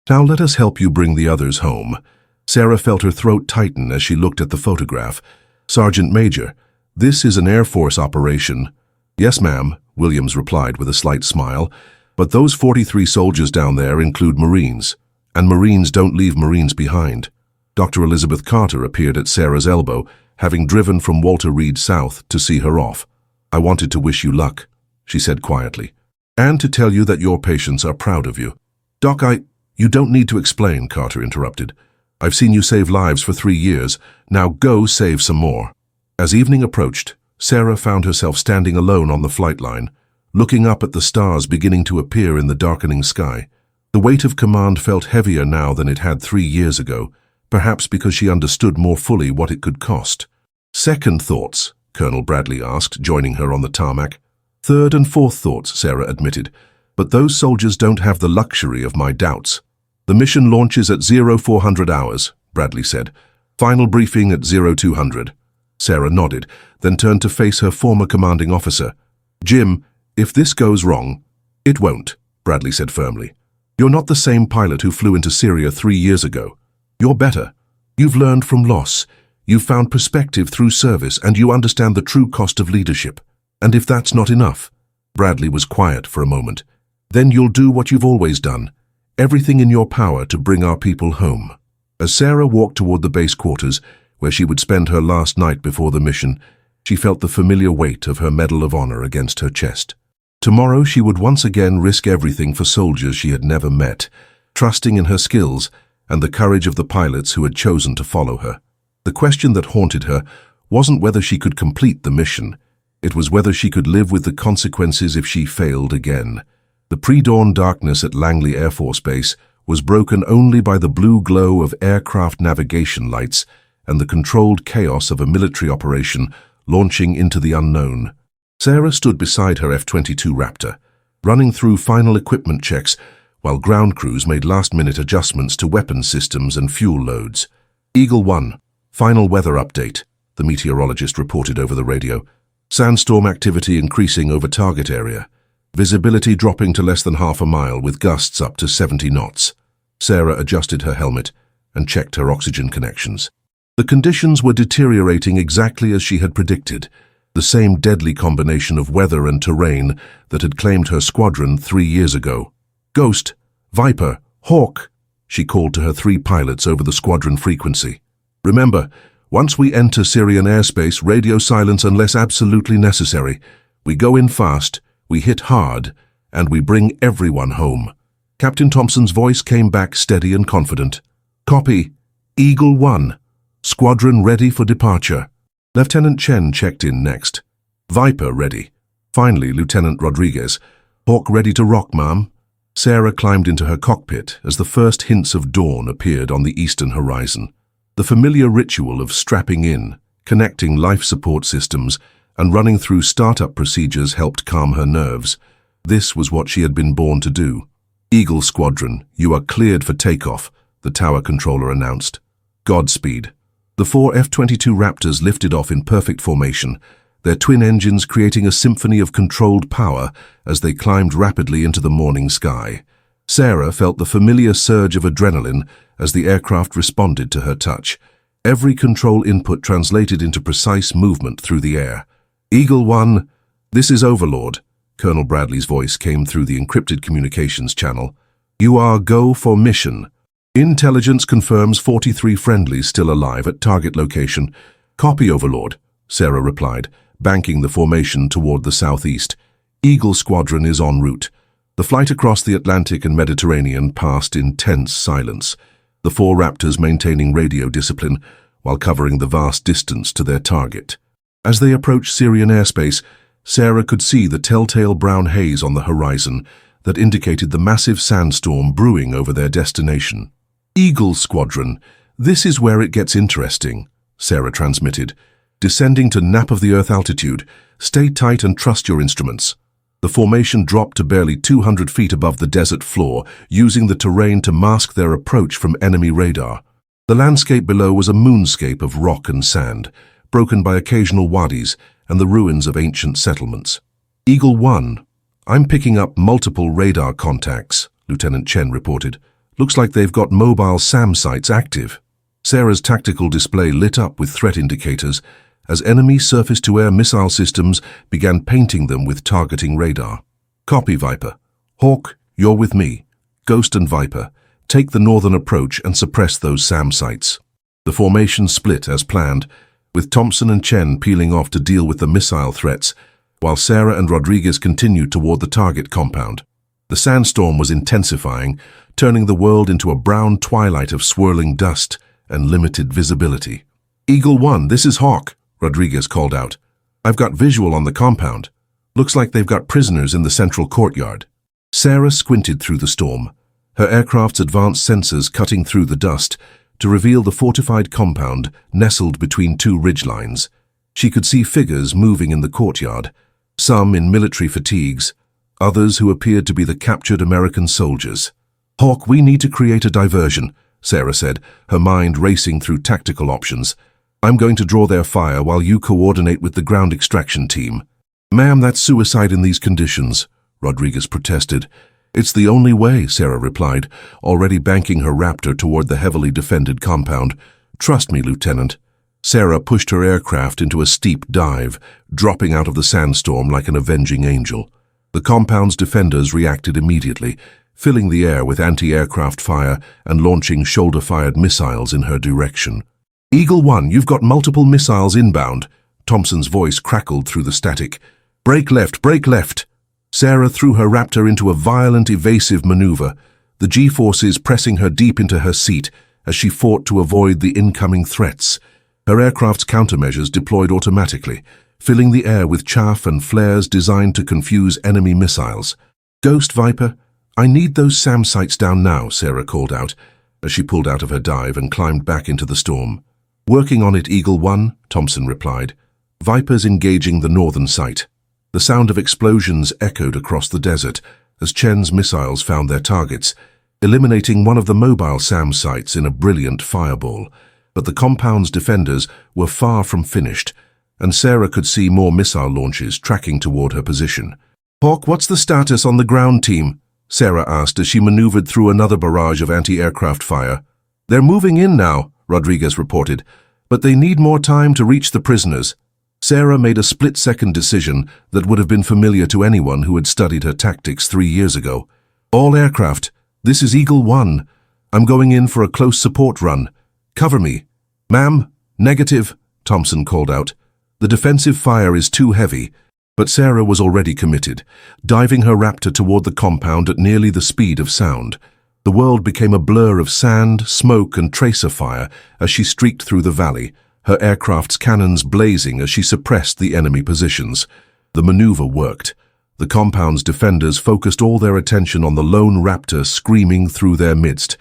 [SPEAKER 1] Now let us help you bring the others home." Sarah felt her throat tighten as she looked at the photograph. "Sergeant Major, this is an Air Force operation." "Yes, ma'am," Williams replied with a slight smile, "but those 43 soldiers down there include Marines, and Marines don't leave Marines behind." Dr. Elizabeth Carter appeared at Sarah's elbow, having driven from Walter Reed South to see her off. "I wanted to wish you luck," she said quietly, "and to tell you that your patients are proud of you." "Doc, You don't need to explain," Carter interrupted. "I've seen you save lives for 3 years. Now go save some more." As evening approached, Sarah found herself standing alone on the flight line, looking up at the stars beginning to appear in the darkening sky. The weight of command felt heavier now than it had 3 years ago, perhaps because she understood more fully what it could cost. "Second thoughts?" Colonel Bradley asked, joining her on the tarmac. "Third and fourth thoughts," Sarah admitted, "but those soldiers don't have the luxury of my doubts." "The mission launches at 0400 hours, Bradley said. "Final briefing at 0200. Sarah nodded, then turned to face her former commanding officer. "Jim, if this goes wrong—" "It won't," Bradley said firmly. "You're not the same pilot who flew into Syria 3 years ago. You're better. You've learned from loss. You've found perspective through service, and you understand the true cost of leadership. And if that's not enough—" Bradley was quiet for a moment. "Then you'll do what you've always done. Everything in your power to bring our people home." As Sarah walked toward the base quarters, where she would spend her last night before the mission, she felt the familiar weight of her Medal of Honor against her chest. Tomorrow she would once again risk everything for soldiers she had never met, trusting in her skills and the courage of the pilots who had chosen to follow her. The question that haunted her wasn't whether she could complete the mission. It was whether she could live with the consequences if she failed again. The pre-dawn darkness at Langley Air Force Base was broken only by the blue glow of aircraft navigation lights and the controlled chaos of a military operation launching into the unknown. Sarah stood beside her F-22 Raptor, running through final equipment checks while ground crews made last-minute adjustments to weapon systems and fuel loads. "Eagle 1, final weather update," the meteorologist reported over the radio. "Sandstorm activity increasing over target area. Visibility dropping to less than half a mile with gusts up to 70 knots. Sarah adjusted her helmet and checked her oxygen connections. The conditions were deteriorating exactly as she had predicted, the same deadly combination of weather and terrain that had claimed her squadron 3 years ago. "Ghost, Viper, Hawk," she called to her 3 pilots over the squadron frequency. "Remember, Once we enter Syrian airspace, radio silence unless absolutely necessary. We go in fast, we hit hard, and we bring everyone home." Captain Thompson's voice came back steady and confident. "Copy. Eagle 1. Squadron ready for departure." Lieutenant Chen checked in next. "Viper ready." Finally, Lieutenant Rodriguez. "Hawk ready to rock, ma'am." Sarah climbed into her cockpit as the first hints of dawn appeared on the eastern horizon. The familiar ritual of strapping in, connecting life support systems, and running through startup procedures helped calm her nerves. This was what she had been born to do. "Eagle Squadron, you are cleared for takeoff," the tower controller announced. "Godspeed." The 4 F-22 Raptors lifted off in perfect formation, their twin engines creating a symphony of controlled power as they climbed rapidly into the morning sky. Sarah felt the familiar surge of adrenaline as the aircraft responded to her touch. Every control input translated into precise movement through the air. "Eagle 1, this is Overlord," Colonel Bradley's voice came through the encrypted communications channel. "You are go for mission. Intelligence confirms 43 friendlies still alive at target location." "Copy, Overlord," Sarah replied, banking the formation toward the southeast. "Eagle Squadron is en route." The flight across the Atlantic and Mediterranean passed in tense silence, the 4 Raptors maintaining radio discipline while covering the vast distance to their target. As they approached Syrian airspace, Sarah could see the telltale brown haze on the horizon that indicated the massive sandstorm brewing over their destination. "Eagle Squadron, this is where it gets interesting," Sarah transmitted. "Descending to nap of the Earth altitude, stay tight and trust your instruments." The formation dropped to barely 200 feet above the desert floor, using the terrain to mask their approach from enemy radar. The landscape below was a moonscape of rock and sand, broken by occasional wadis and the ruins of ancient settlements. "Eagle 1, I'm picking up multiple radar contacts," Lieutenant Chen reported. "Looks like they've got mobile SAM sites active." Sarah's tactical display lit up with threat indicators as enemy surface-to-air missile systems began painting them with targeting radar. "Copy, Viper. Hawk, you're with me. Ghost and Viper, take the northern approach and suppress those SAM sites." The formation split as planned, with Thompson and Chen peeling off to deal with the missile threats, while Sarah and Rodriguez continued toward the target compound. The sandstorm was intensifying, turning the world into a brown twilight of swirling dust and limited visibility. "Eagle 1, this is Hawk," Rodriguez called out. "I've got visual on the compound. Looks like they've got prisoners in the central courtyard." Sarah squinted through the storm, her aircraft's advanced sensors cutting through the dust to reveal the fortified compound nestled between 2 ridgelines. She could see figures moving in the courtyard, some in military fatigues, others who appeared to be the captured American soldiers. "Hawk, we need to create a diversion," Sarah said, her mind racing through tactical options. "I'm going to draw their fire while you coordinate with the ground extraction team." "Ma'am, that's suicide in these conditions," Rodriguez protested. "It's the only way," Sarah replied, already banking her Raptor toward the heavily defended compound. "Trust me, Lieutenant." Sarah pushed her aircraft into a steep dive, dropping out of the sandstorm like an avenging angel. The compound's defenders reacted immediately, filling the air with anti-aircraft fire and launching shoulder-fired missiles in her direction. "Eagle 1, you've got multiple missiles inbound," Thompson's voice crackled through the static. "Break left, break left." Sarah threw her Raptor into a violent, evasive maneuver, the G-forces pressing her deep into her seat as she fought to avoid the incoming threats. Her aircraft's countermeasures deployed automatically, filling the air with chaff and flares designed to confuse enemy missiles. "Ghost, Viper, I need those SAM sites down now," Sarah called out as she pulled out of her dive and climbed back into the storm. "Working on it, Eagle 1, Thompson replied. "Viper's engaging the northern site." The sound of explosions echoed across the desert as Chen's missiles found their targets, eliminating one of the mobile SAM sites in a brilliant fireball. But the compound's defenders were far from finished, and Sarah could see more missile launches tracking toward her position. "Hawk, what's the status on the ground team?" Sarah asked as she maneuvered through another barrage of anti-aircraft fire. "They're moving in now," Rodriguez reported, "but they need more time to reach the prisoners." Sarah made a split-second decision that would have been familiar to anyone who had studied her tactics 3 years ago. "All aircraft, this is Eagle 1. I'm going in for a close support run. Cover me." "Ma'am, Negative, Thompson called out. The defensive fire is too heavy. But Sarah was already committed, diving her Raptor toward the compound at nearly the speed of sound. The world became a blur of sand, smoke, and tracer fire as she streaked through the valley, her aircraft's cannons blazing as she suppressed the enemy positions. The maneuver worked. The compound's defenders focused all their attention on the lone Raptor screaming through their midst,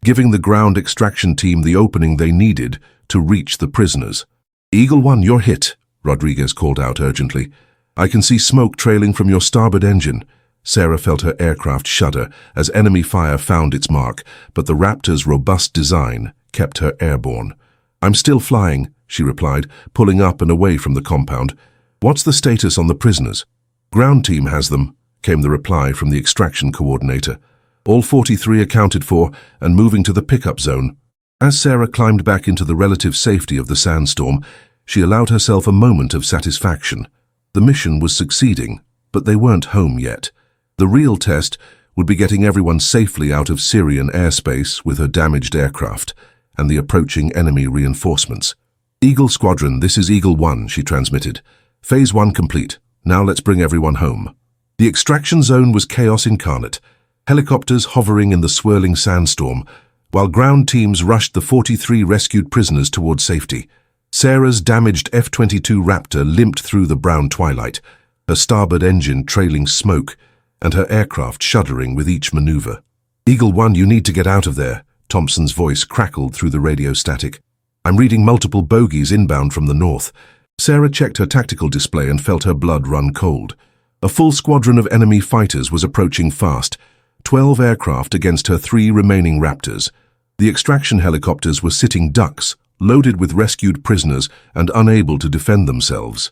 [SPEAKER 1] giving the ground extraction team the opening they needed to reach the prisoners. Eagle 1, you're hit, Rodriguez called out urgently. I can see smoke trailing from your starboard engine. Sarah felt her aircraft shudder as enemy fire found its mark, but the Raptor's robust design kept her airborne. I'm still flying, she replied, pulling up and away from the compound. What's the status on the prisoners? Ground team has them, came the reply from the extraction coordinator. All 43 accounted for and moving to the pickup zone. As Sarah climbed back into the relative safety of the sandstorm, she allowed herself a moment of satisfaction. The mission was succeeding, but they weren't home yet. The real test would be getting everyone safely out of Syrian airspace with her damaged aircraft and the approaching enemy reinforcements. Eagle Squadron, this is Eagle 1, she transmitted. Phase 1 complete. Now let's bring everyone home. The extraction zone was chaos incarnate, helicopters hovering in the swirling sandstorm, while ground teams rushed the 43 rescued prisoners toward safety. Sarah's damaged F-22 Raptor limped through the brown twilight, her starboard engine trailing smoke and her aircraft shuddering with each maneuver. Eagle 1, you need to get out of there, Thompson's voice crackled through the radio static. I'm reading multiple bogies inbound from the north. Sarah checked her tactical display and felt her blood run cold. A full squadron of enemy fighters was approaching fast, 12 aircraft against her 3 remaining Raptors. The extraction helicopters were sitting ducks, loaded with rescued prisoners and unable to defend themselves.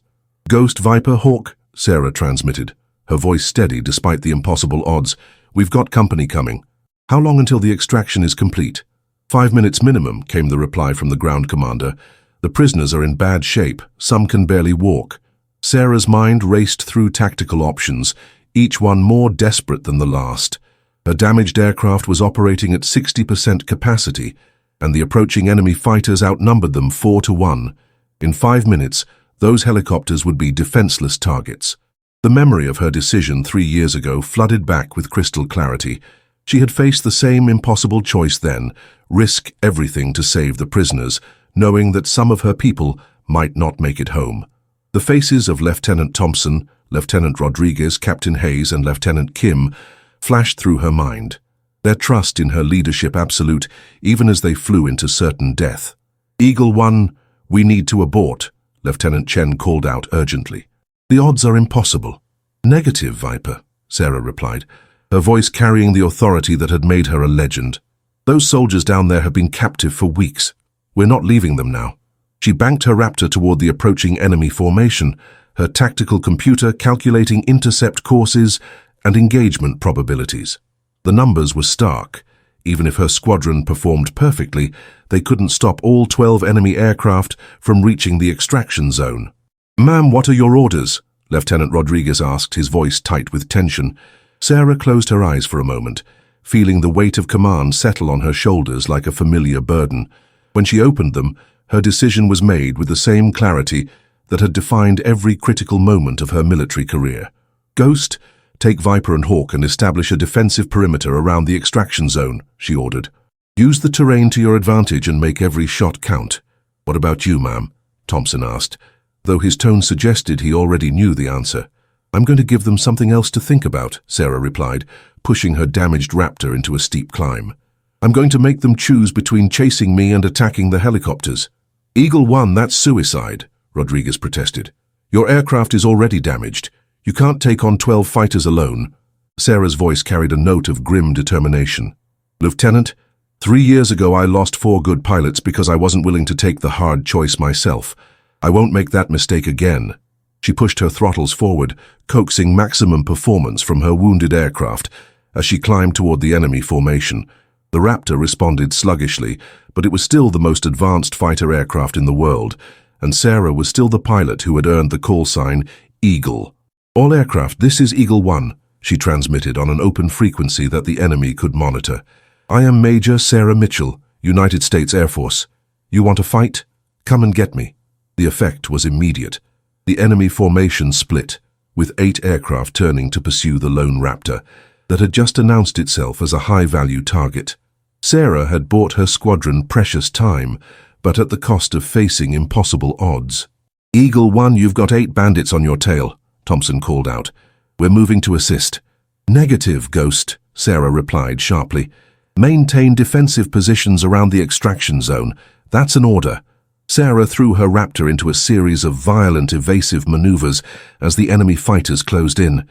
[SPEAKER 1] Ghost Viper Hawk, Sarah transmitted, her voice steady despite the impossible odds. We've got company coming. How long until the extraction is complete? 5 minutes minimum, came the reply from the ground commander. The prisoners are in bad shape. Some can barely walk. Sarah's mind raced through tactical options, each one more desperate than the last. Her damaged aircraft was operating at 60% capacity, and the approaching enemy fighters outnumbered them 4-1. In 5 minutes, those helicopters would be defenseless targets. The memory of her decision 3 years ago flooded back with crystal clarity. She had faced the same impossible choice then, risk everything to save the prisoners, knowing that some of her people might not make it home. The faces of Lieutenant Thompson, Lieutenant Rodriguez, Captain Hayes, and Lieutenant Kim flashed through her mind, their trust in her leadership absolute, even as they flew into certain death. Eagle 1, we need to abort, Lieutenant Chen called out urgently. The odds are impossible. Negative, Viper, Sarah replied, her voice carrying the authority that had made her a legend. Those soldiers down there have been captive for weeks. We're not leaving them now. She banked her Raptor toward the approaching enemy formation, her tactical computer calculating intercept courses and engagement probabilities. The numbers were stark. Even if her squadron performed perfectly, they couldn't stop all 12 enemy aircraft from reaching the extraction zone. Ma'am, what are your orders? Lieutenant Rodriguez asked, his voice tight with tension. Sarah closed her eyes for a moment, feeling the weight of command settle on her shoulders like a familiar burden. When she opened them, her decision was made with the same clarity that had defined every critical moment of her military career. Ghost, take Viper and Hawk and establish a defensive perimeter around the extraction zone, she ordered. Use the terrain to your advantage and make every shot count. What about you, ma'am? Thompson asked, though his tone suggested he already knew the answer. I'm going to give them something else to think about, Sarah replied, pushing her damaged Raptor into a steep climb. I'm going to make them choose between chasing me and attacking the helicopters. Eagle 1, that's suicide, Rodriguez protested. Your aircraft is already damaged. You can't take on 12 fighters alone. Sarah's voice carried a note of grim determination. Lieutenant, 3 years ago I lost 4 good pilots because I wasn't willing to take the hard choice myself. I won't make that mistake again. She pushed her throttles forward, coaxing maximum performance from her wounded aircraft as she climbed toward the enemy formation. The Raptor responded sluggishly, but it was still the most advanced fighter aircraft in the world, and Sarah was still the pilot who had earned the call sign Eagle. All aircraft, this is Eagle 1, she transmitted on an open frequency that the enemy could monitor. I am Major Sarah Mitchell, United States Air Force. You want a fight? Come and get me." The effect was immediate. The enemy formation split, with 8 aircraft turning to pursue the lone Raptor that had just announced itself as a high-value target. Sarah had bought her squadron precious time, but at the cost of facing impossible odds. "Eagle 1, you've got 8 bandits on your tail," Thompson called out. "We're moving to assist." "Negative, Ghost," Sarah replied sharply. "Maintain defensive positions around the extraction zone. That's an order." Sarah threw her Raptor into a series of violent, evasive maneuvers as the enemy fighters closed in.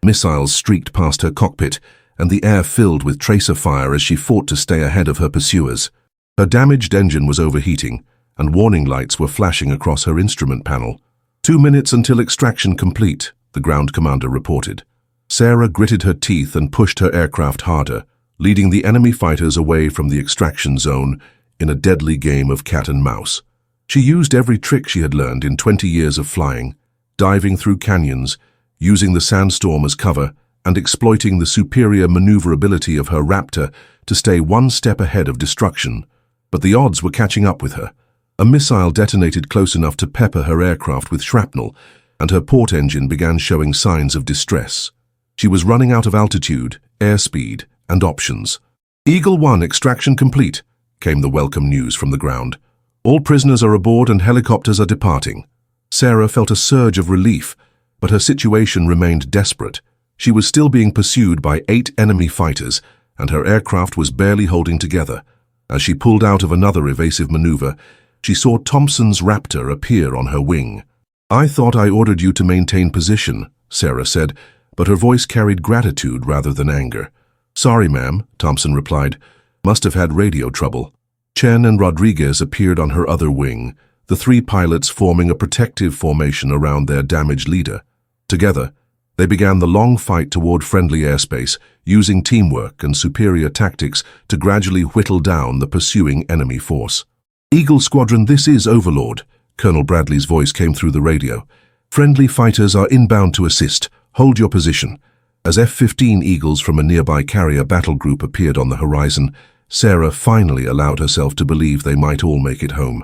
[SPEAKER 1] Missiles streaked past her cockpit, and the air filled with tracer fire as she fought to stay ahead of her pursuers. Her damaged engine was overheating, and warning lights were flashing across her instrument panel. 2 minutes until extraction complete, the ground commander reported. Sarah gritted her teeth and pushed her aircraft harder, leading the enemy fighters away from the extraction zone in a deadly game of cat and mouse. She used every trick she had learned in 20 years of flying, diving through canyons, using the sandstorm as cover, and exploiting the superior maneuverability of her Raptor to stay one step ahead of destruction. But the odds were catching up with her. A missile detonated close enough to pepper her aircraft with shrapnel, and her port engine began showing signs of distress. She was running out of altitude, airspeed, and options. "Eagle 1, extraction complete," came the welcome news from the ground. "All prisoners are aboard and helicopters are departing." Sarah felt a surge of relief, but her situation remained desperate. She was still being pursued by 8 enemy fighters, and her aircraft was barely holding together. As she pulled out of another evasive maneuver, she saw Thompson's Raptor appear on her wing. "I thought I ordered you to maintain position," Sarah said, but her voice carried gratitude rather than anger. "Sorry, ma'am," Thompson replied. "Must have had radio trouble." Chen and Rodriguez appeared on her other wing, the 3 pilots forming a protective formation around their damaged leader. Together, they began the long fight toward friendly airspace, using teamwork and superior tactics to gradually whittle down the pursuing enemy force. "Eagle Squadron, this is Overlord," Colonel Bradley's voice came through the radio. "Friendly fighters are inbound to assist. Hold your position." As F-15 Eagles from a nearby carrier battle group appeared on the horizon, Sarah finally allowed herself to believe they might all make it home.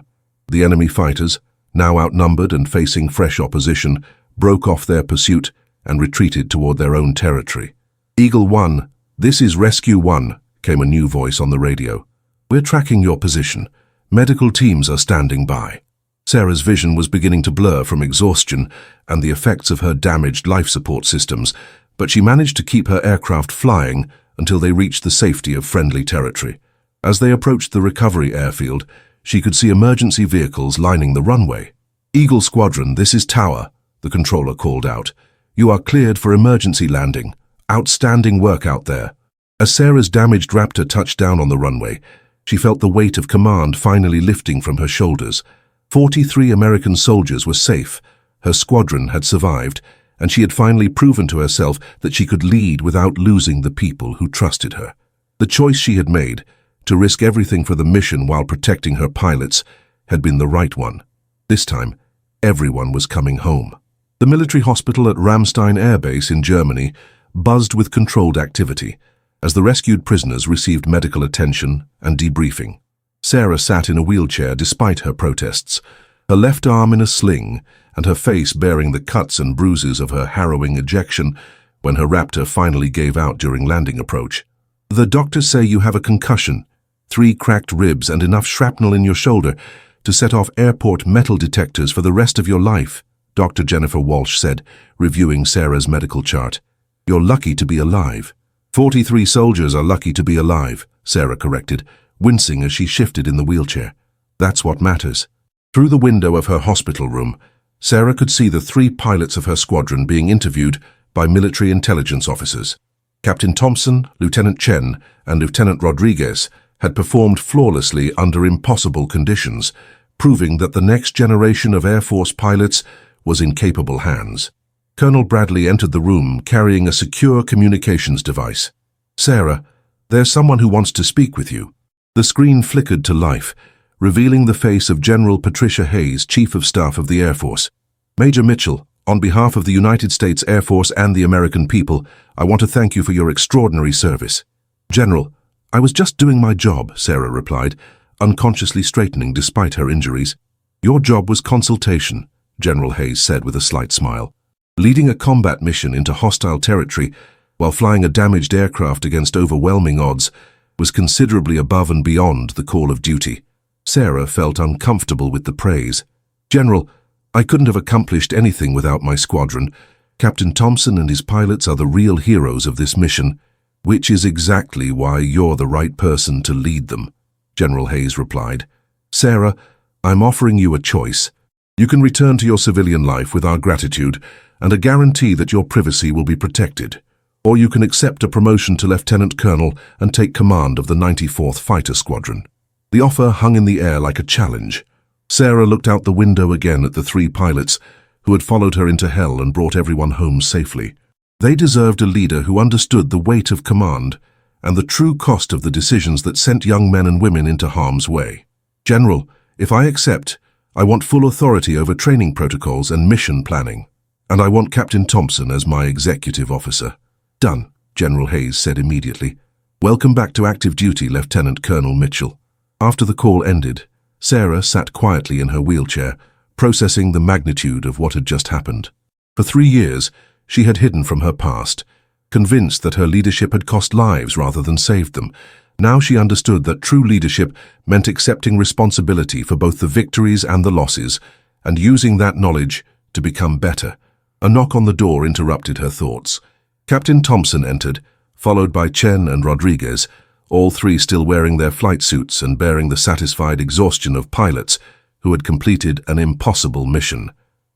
[SPEAKER 1] The enemy fighters, now outnumbered and facing fresh opposition, broke off their pursuit and retreated toward their own territory. "Eagle 1, this is Rescue 1, came a new voice on the radio. "We're tracking your position. Medical teams are standing by." Sarah's vision was beginning to blur from exhaustion and the effects of her damaged life support systems, but she managed to keep her aircraft flying until they reached the safety of friendly territory. As they approached the recovery airfield, she could see emergency vehicles lining the runway. "Eagle Squadron, this is Tower," the controller called out. "You are cleared for emergency landing. Outstanding work out there." As Sarah's damaged Raptor touched down on the runway, she felt the weight of command finally lifting from her shoulders. 43 American soldiers were safe, her squadron had survived, and she had finally proven to herself that she could lead without losing the people who trusted her. The choice she had made, to risk everything for the mission while protecting her pilots, had been the right one. This time, everyone was coming home. The military hospital at Ramstein Air Base in Germany buzzed with controlled activity as the rescued prisoners received medical attention and debriefing. Sarah sat in a wheelchair despite her protests, her left arm in a sling and her face bearing the cuts and bruises of her harrowing ejection when her Raptor finally gave out during landing approach. "The doctors say you have a concussion, 3 cracked ribs and enough shrapnel in your shoulder to set off airport metal detectors for the rest of your life," Dr. Jennifer Walsh said, reviewing Sarah's medical chart. "You're lucky to be alive." 43 soldiers are lucky to be alive, Sarah corrected, wincing as she shifted in the wheelchair. "That's what matters." Through the window of her hospital room, Sarah could see the 3 pilots of her squadron being interviewed by military intelligence officers. Captain Thompson, Lieutenant Chen, and Lieutenant Rodriguez had performed flawlessly under impossible conditions, proving that the next generation of Air Force pilots was in capable hands. Colonel Bradley entered the room carrying a secure communications device. "Sarah, there's someone who wants to speak with you." The screen flickered to life, revealing the face of General Patricia Hayes, Chief of Staff of the Air Force. "Major Mitchell, on behalf of the United States Air Force and the American people, I want to thank you for your extraordinary service." "General, I was just doing my job," Sarah replied, unconsciously straightening despite her injuries. Your job was consultation, General Hayes said with a slight smile. Leading a combat mission into hostile territory while flying a damaged aircraft against overwhelming odds was considerably above and beyond the call of duty. Sarah felt uncomfortable with the praise. General, I couldn't have accomplished anything without my squadron. Captain Thompson and his pilots are the real heroes of this mission, which is exactly why you're the right person to lead them, General Hayes replied. Sarah, I'm offering you a choice. You can return to your civilian life with our gratitude and a guarantee that your privacy will be protected. Or you can accept a promotion to Lieutenant Colonel and take command of the 94th Fighter Squadron. The offer hung in the air like a challenge. Sarah looked out the window again at the three pilots who had followed her into hell and brought everyone home safely. They deserved a leader who understood the weight of command and the true cost of the decisions that sent young men and women into harm's way. General, if I accept, I want full authority over training protocols and mission planning. And I want Captain Thompson as my executive officer. Done, General Hayes said immediately. Welcome back to active duty, Lieutenant Colonel Mitchell. After the call ended, Sarah sat quietly in her wheelchair, processing the magnitude of what had just happened. For 3 years, she had hidden from her past, convinced that her leadership had cost lives rather than saved them. Now she understood that true leadership meant accepting responsibility for both the victories and the losses, and using that knowledge to become better. A knock on the door interrupted her thoughts. Captain Thompson entered, followed by Chen and Rodriguez, all three still wearing their flight suits and bearing the satisfied exhaustion of pilots who had completed an impossible mission.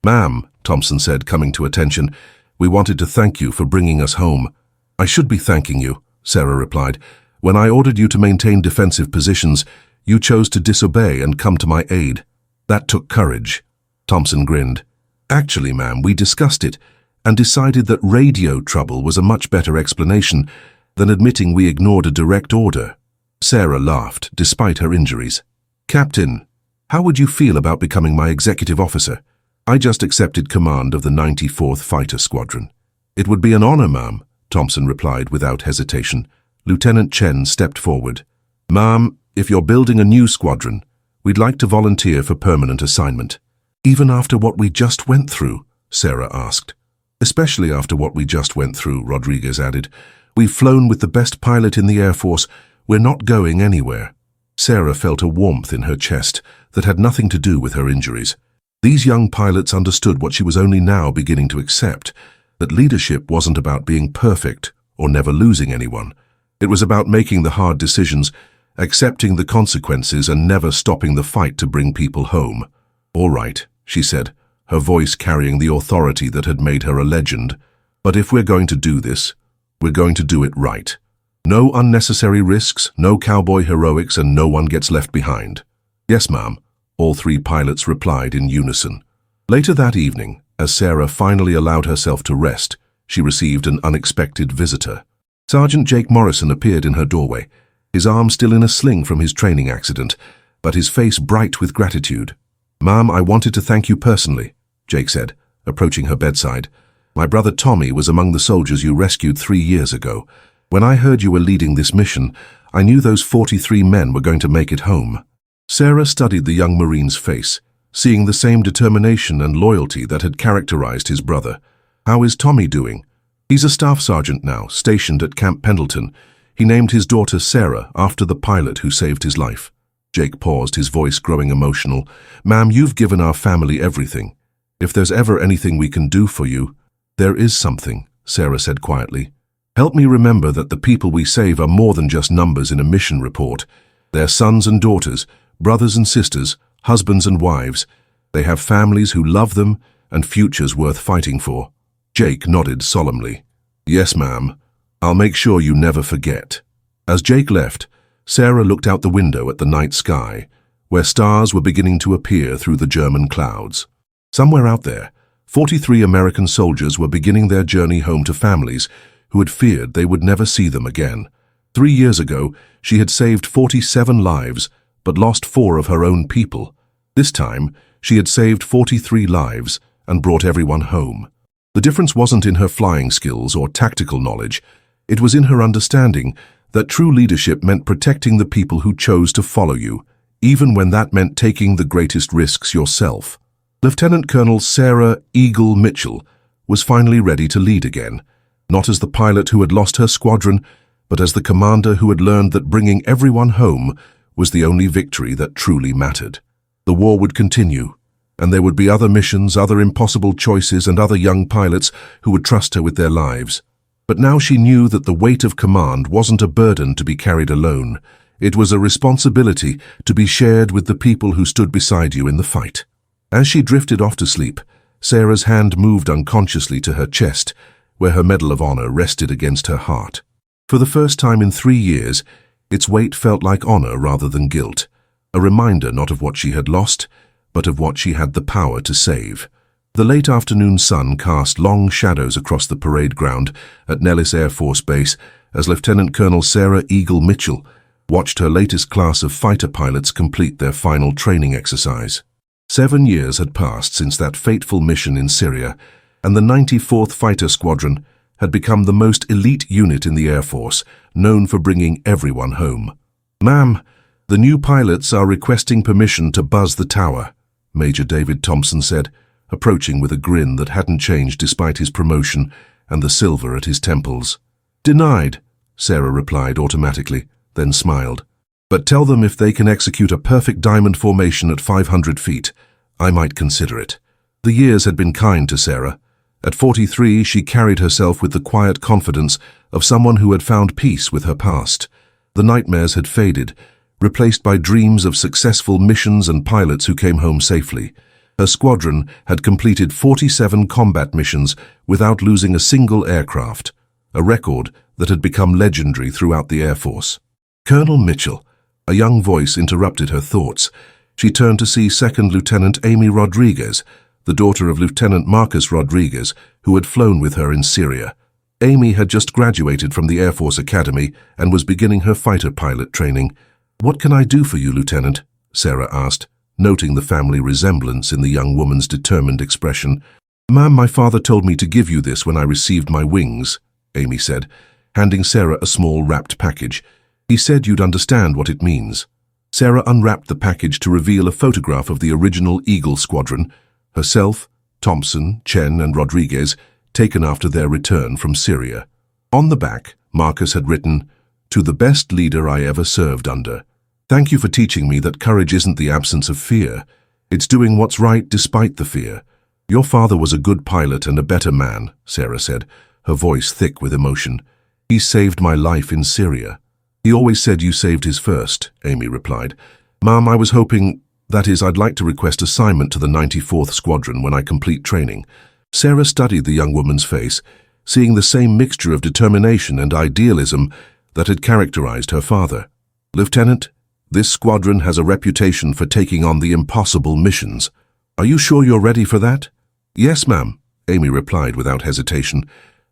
[SPEAKER 1] Ma'am, Thompson said, coming to attention, we wanted to thank you for bringing us home. I should be thanking you, Sarah replied. When I ordered you to maintain defensive positions, you chose to disobey and come to my aid. That took courage. Thompson grinned. Actually, ma'am, we discussed it and decided that radio trouble was a much better explanation than admitting we ignored a direct order. Sarah laughed, despite her injuries. Captain, how would you feel about becoming my executive officer? I just accepted command of the 94th Fighter Squadron. It would be an honor, ma'am, Thompson replied without hesitation. Lieutenant Chen stepped forward. Ma'am, if you're building a new squadron, we'd like to volunteer for permanent assignment. Even after what we just went through? Sarah asked. Especially after what we just went through, Rodriguez added. We've flown with the best pilot in the Air Force. We're not going anywhere. Sarah felt a warmth in her chest that had nothing to do with her injuries. These young pilots understood what she was only now beginning to accept, that leadership wasn't about being perfect or never losing anyone. It was about making the hard decisions, accepting the consequences, and never stopping the fight to bring people home. All right, she said, her voice carrying the authority that had made her a legend. But if we're going to do this, we're going to do it right. No unnecessary risks, no cowboy heroics, and no one gets left behind. Yes, ma'am, all three pilots replied in unison. Later that evening, as Sarah finally allowed herself to rest, she received an unexpected visitor. Sergeant Jake Morrison appeared in her doorway, his arm still in a sling from his training accident, but his face bright with gratitude. Ma'am, I wanted to thank you personally, Jake said, approaching her bedside. My brother Tommy was among the soldiers you rescued 3 years ago. When I heard you were leading this mission, I knew those 43 men were going to make it home. Sarah studied the young Marine's face, seeing the same determination and loyalty that had characterized his brother. How is Tommy doing? He's a staff sergeant now, stationed at Camp Pendleton. He named his daughter Sarah after the pilot who saved his life. Jake paused, his voice growing emotional. Ma'am, you've given our family everything. If there's ever anything we can do for you, there is something, Sarah said quietly. Help me remember that the people we save are more than just numbers in a mission report. They're sons and daughters, brothers and sisters, husbands and wives. They have families who love them and futures worth fighting for. Jake nodded solemnly. Yes, ma'am. I'll make sure you never forget. As Jake left, Sarah looked out the window at the night sky, where stars were beginning to appear through the German clouds. Somewhere out there, 43 American soldiers were beginning their journey home to families who had feared they would never see them again. 3 years ago, she had saved 47 lives, but lost 4 of her own people. This time, she had saved 43 lives and brought everyone home. The difference wasn't in her flying skills or tactical knowledge. It was in her understanding that true leadership meant protecting the people who chose to follow you, even when that meant taking the greatest risks yourself. Lieutenant Colonel Sarah Eagle Mitchell was finally ready to lead again, not as the pilot who had lost her squadron, but as the commander who had learned that bringing everyone home was the only victory that truly mattered. The war would continue, and there would be other missions, other impossible choices, and other young pilots who would trust her with their lives. But now she knew that the weight of command wasn't a burden to be carried alone. It was a responsibility to be shared with the people who stood beside you in the fight. As she drifted off to sleep, Sarah's hand moved unconsciously to her chest, where her Medal of Honor rested against her heart. For the first time in 3 years, its weight felt like honor rather than guilt, a reminder not of what she had lost, but of what she had the power to save. The late afternoon sun cast long shadows across the parade ground at Nellis Air Force Base as Lieutenant Colonel Sarah Eagle Mitchell watched her latest class of fighter pilots complete their final training exercise. 7 years had passed since that fateful mission in Syria, and the 94th Fighter Squadron had become the most elite unit in the Air Force, known for bringing everyone home. "Ma'am, the new pilots are requesting permission to buzz the tower," Major David Thompson said, approaching with a grin that hadn't changed despite his promotion and the silver at his temples. "Denied," Sarah replied automatically, then smiled. "But tell them if they can execute a perfect diamond formation at 500 feet, I might consider it." The years had been kind to Sarah. At 43, she carried herself with the quiet confidence of someone who had found peace with her past. The nightmares had faded, replaced by dreams of successful missions and pilots who came home safely. Her squadron had completed 47 combat missions without losing a single aircraft, a record that had become legendary throughout the Air Force. "Colonel Mitchell," a young voice interrupted her thoughts. She turned to see Second Lieutenant Amy Rodriguez, the daughter of Lieutenant Marcus Rodriguez, who had flown with her in Syria. Amy had just graduated from the Air Force Academy and was beginning her fighter pilot training. "What can I do for you, Lieutenant?" Sarah asked, noting the family resemblance in the young woman's determined expression. "Ma'am, my father told me to give you this when I received my wings," Amy said, handing Sarah a small wrapped package. "He said you'd understand what it means." Sarah unwrapped the package to reveal a photograph of the original Eagle Squadron, herself, Thompson, Chen, and Rodriguez, taken after their return from Syria. On the back, Marcus had written, "To the best leader I ever served under. Thank you for teaching me that courage isn't the absence of fear. It's doing what's right despite the fear. Your father was a good pilot and a better man," Sarah said, her voice thick with emotion. "He saved my life in Syria." "He always said you saved his first," Amy replied. "Ma'am, I was hoping, that is, I'd like to request assignment to the 94th Squadron when I complete training." Sarah studied the young woman's face, seeing the same mixture of determination and idealism that had characterized her father. "Lieutenant, this squadron has a reputation for taking on the impossible missions. Are you sure you're ready for that?" "Yes, ma'am," Amy replied without hesitation.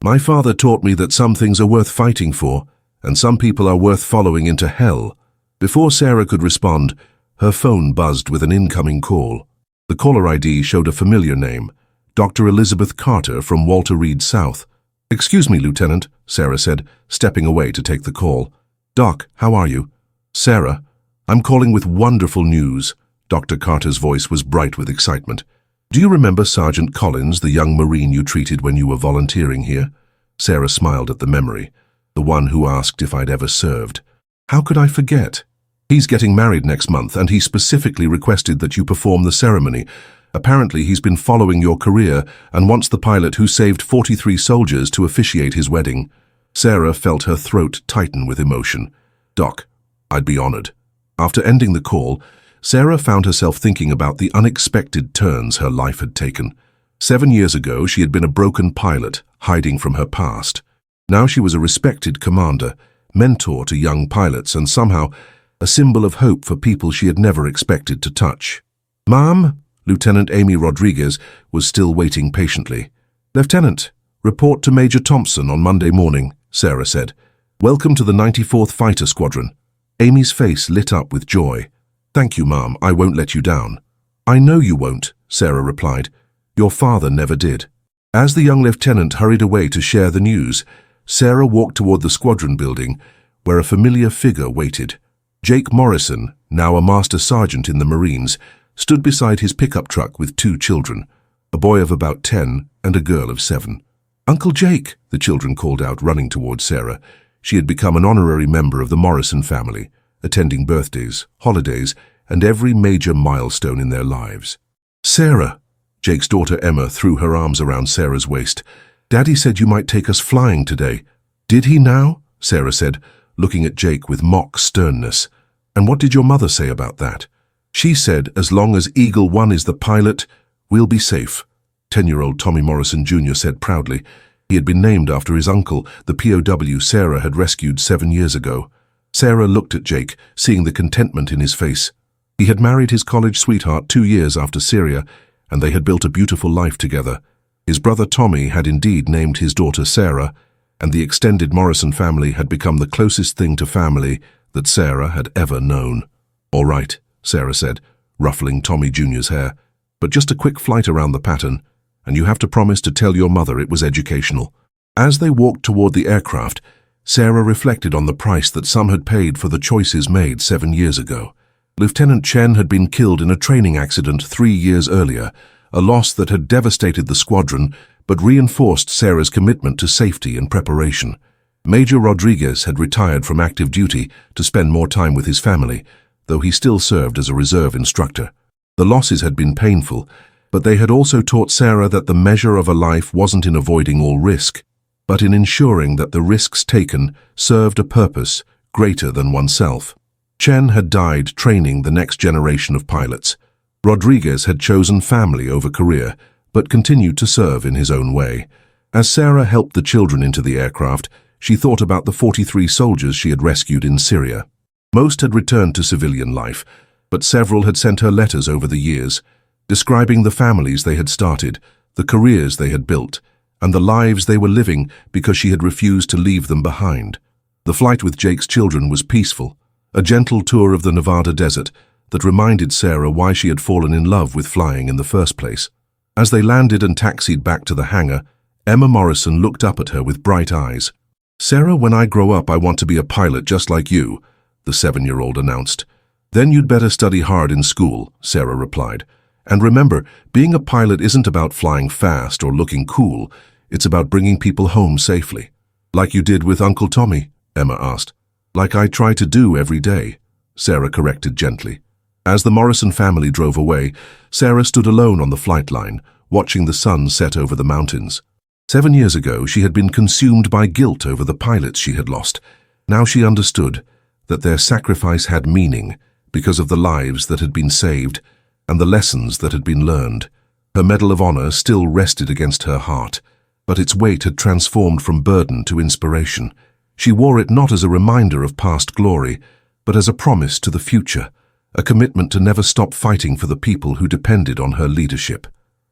[SPEAKER 1] "My father taught me that some things are worth fighting for, and some people are worth following into hell." Before Sarah could respond, her phone buzzed with an incoming call. The caller ID showed a familiar name, Dr. Elizabeth Carter from Walter Reed South. "Excuse me, Lieutenant," Sarah said, stepping away to take the call. "Doc, how are you?" "Sarah, I'm calling with wonderful news." Dr. Carter's voice was bright with excitement. "Do you remember Sergeant Collins, the young Marine you treated when you were volunteering here?" Sarah smiled at the memory, the one who asked if I'd ever served. "How could I forget? He's getting married next month, and he specifically requested that you perform the ceremony. Apparently he's been following your career and wants the pilot who saved 43 soldiers to officiate his wedding." Sarah felt her throat tighten with emotion. "Doc, I'd be honored." After ending the call, Sarah found herself thinking about the unexpected turns her life had taken. 7 years ago, she had been a broken pilot, hiding from her past. Now she was a respected commander, mentor to young pilots, and somehow a symbol of hope for people she had never expected to touch. "Ma'am?" Lieutenant Amy Rodriguez was still waiting patiently. "Lieutenant, report to Major Thompson on Monday morning," Sarah said. "Welcome to the 94th Fighter Squadron." Amy's face lit up with joy. "Thank you, Ma'am, I won't let you down." "I know you won't," Sarah replied. "Your father never did." As the young lieutenant hurried away to share the news, Sarah walked toward the squadron building, where a familiar figure waited. Jake Morrison, now a master sergeant in the Marines, stood beside his pickup truck with two children, a boy of about 10 and a girl of 7. "Uncle Jake," the children called out, running towards Sarah. She had become an honorary member of the Morrison family, attending birthdays, holidays, and every major milestone in their lives. "Sarah," Jake's daughter Emma threw her arms around Sarah's waist. "Daddy said you might take us flying today." "Did he now?" Sarah said, looking at Jake with mock sternness. "And what did your mother say about that?" "She said, as long as Eagle One is the pilot, we'll be safe," 10-year-old Tommy Morrison Jr. said proudly. He had been named after his uncle, the POW Sarah had rescued 7 years ago. Sarah looked at Jake, seeing the contentment in his face. He had married his college sweetheart 2 years after Syria, and they had built a beautiful life together. His brother Tommy had indeed named his daughter Sarah, and the extended Morrison family had become the closest thing to family that Sarah had ever known. "All right," Sarah said, ruffling Tommy Jr.'s hair, "but just a quick flight around the pattern, and you have to promise to tell your mother it was educational." As they walked toward the aircraft, Sarah reflected on the price that some had paid for the choices made 7 years ago. Lieutenant Chen had been killed in a training accident 3 years earlier, a loss that had devastated the squadron but reinforced Sarah's commitment to safety and preparation. Major Rodriguez had retired from active duty to spend more time with his family, though he still served as a reserve instructor. The losses had been painful, but they had also taught Sarah that the measure of a life wasn't in avoiding all risk, but in ensuring that the risks taken served a purpose greater than oneself. Chen had died training the next generation of pilots. Rodriguez had chosen family over career, but continued to serve in his own way. As Sarah helped the children into the aircraft, she thought about the 43 soldiers she had rescued in Syria. Most had returned to civilian life, but several had sent her letters over the years, describing the families they had started, the careers they had built, and the lives they were living because she had refused to leave them behind. The flight with Jake's children was peaceful, a gentle tour of the Nevada desert that reminded Sarah why she had fallen in love with flying in the first place. As they landed and taxied back to the hangar, Emma Morrison looked up at her with bright eyes. "Sarah, when I grow up, I want to be a pilot just like you," the 7-year-old announced. "Then you'd better study hard in school," Sarah replied. "And remember, being a pilot isn't about flying fast or looking cool. It's about bringing people home safely." "Like you did with Uncle Tommy?" Emma asked. "Like I try to do every day," Sarah corrected gently. As the Morrison family drove away, Sarah stood alone on the flight line, watching the sun set over the mountains. 7 years ago, she had been consumed by guilt over the pilots she had lost. Now she understood that their sacrifice had meaning because of the lives that had been saved and the lessons that had been learned. Her Medal of Honor still rested against her heart, but its weight had transformed from burden to inspiration. She wore it not as a reminder of past glory, but as a promise to the future, a commitment to never stop fighting for the people who depended on her leadership.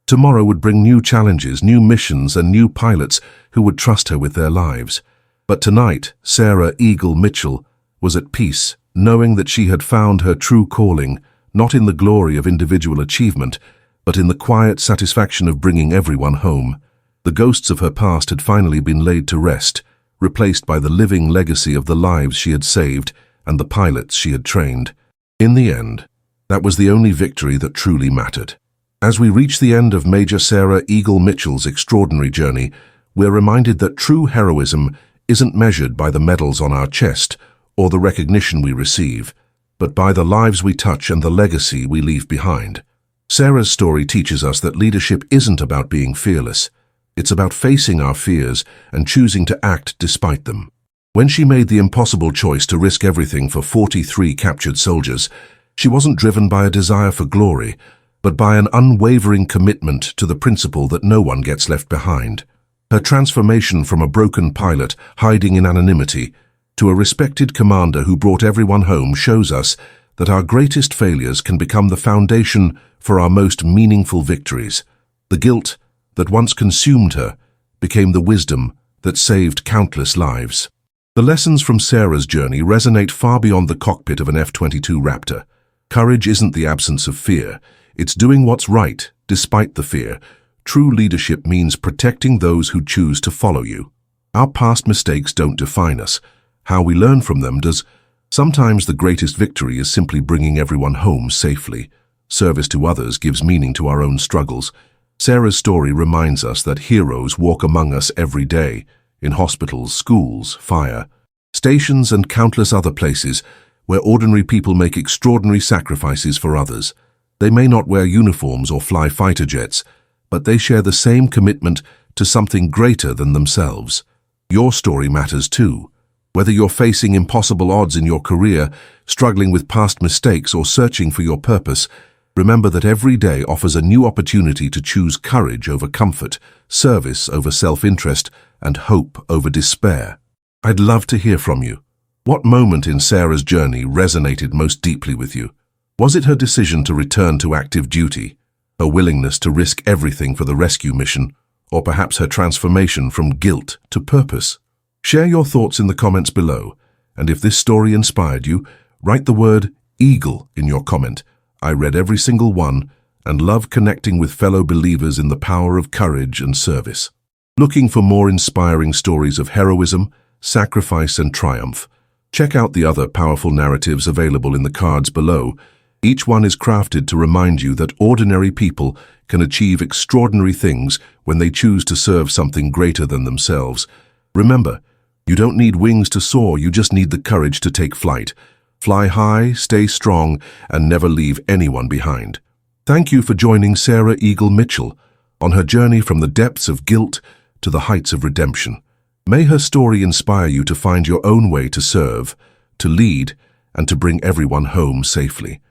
[SPEAKER 1] Tomorrow would bring new challenges, new missions, and new pilots who would trust her with their lives. But tonight, Sarah Eagle Mitchell was at peace, knowing that she had found her true calling, not in the glory of individual achievement, but in the quiet satisfaction of bringing everyone home. The ghosts of her past had finally been laid to rest, replaced by the living legacy of the lives she had saved and the pilots she had trained. In the end, that was the only victory that truly mattered. As we reach the end of Major Sarah Eagle Mitchell's extraordinary journey, we're reminded that true heroism isn't measured by the medals on our chest or the recognition we receive, but by the lives we touch and the legacy we leave behind. Sarah's story teaches us that leadership isn't about being fearless. It's about facing our fears and choosing to act despite them. When she made the impossible choice to risk everything for 43 captured soldiers, she wasn't driven by a desire for glory, but by an unwavering commitment to the principle that no one gets left behind. Her transformation from a broken pilot hiding in anonymity to a respected commander who brought everyone home shows us that our greatest failures can become the foundation for our most meaningful victories. The guilt that once consumed her became the wisdom that saved countless lives. The lessons from Sarah's journey resonate far beyond the cockpit of an F-22 Raptor. Courage isn't the absence of fear. It's doing what's right, despite the fear. True leadership means protecting those who choose to follow you. Our past mistakes don't define us. How we learn from them does. Sometimes the greatest victory is simply bringing everyone home safely. Service to others gives meaning to our own struggles. Sarah's story reminds us that heroes walk among us every day, in hospitals, schools, fire stations, and countless other places where ordinary people make extraordinary sacrifices for others. They may not wear uniforms or fly fighter jets, but they share the same commitment to something greater than themselves. Your story matters too. Whether you're facing impossible odds in your career, struggling with past mistakes, or searching for your purpose, remember that every day offers a new opportunity to choose courage over comfort, service over self-interest, and hope over despair. I'd love to hear from you. What moment in Sarah's journey resonated most deeply with you? Was it her decision to return to active duty, her willingness to risk everything for the rescue mission, or perhaps her transformation from guilt to purpose? Share your thoughts in the comments below, and if this story inspired you, write the word EAGLE in your comment. I read every single one and love connecting with fellow believers in the power of courage and service. Looking for more inspiring stories of heroism, sacrifice, and triumph? Check out the other powerful narratives available in the cards below. Each one is crafted to remind you that ordinary people can achieve extraordinary things when they choose to serve something greater than themselves. Remember, you don't need wings to soar, you just need the courage to take flight. Fly high, stay strong, and never leave anyone behind. Thank you for joining Sarah Eagle Mitchell on her journey from the depths of guilt to the heights of redemption. May her story inspire you to find your own way to serve, to lead, and to bring everyone home safely.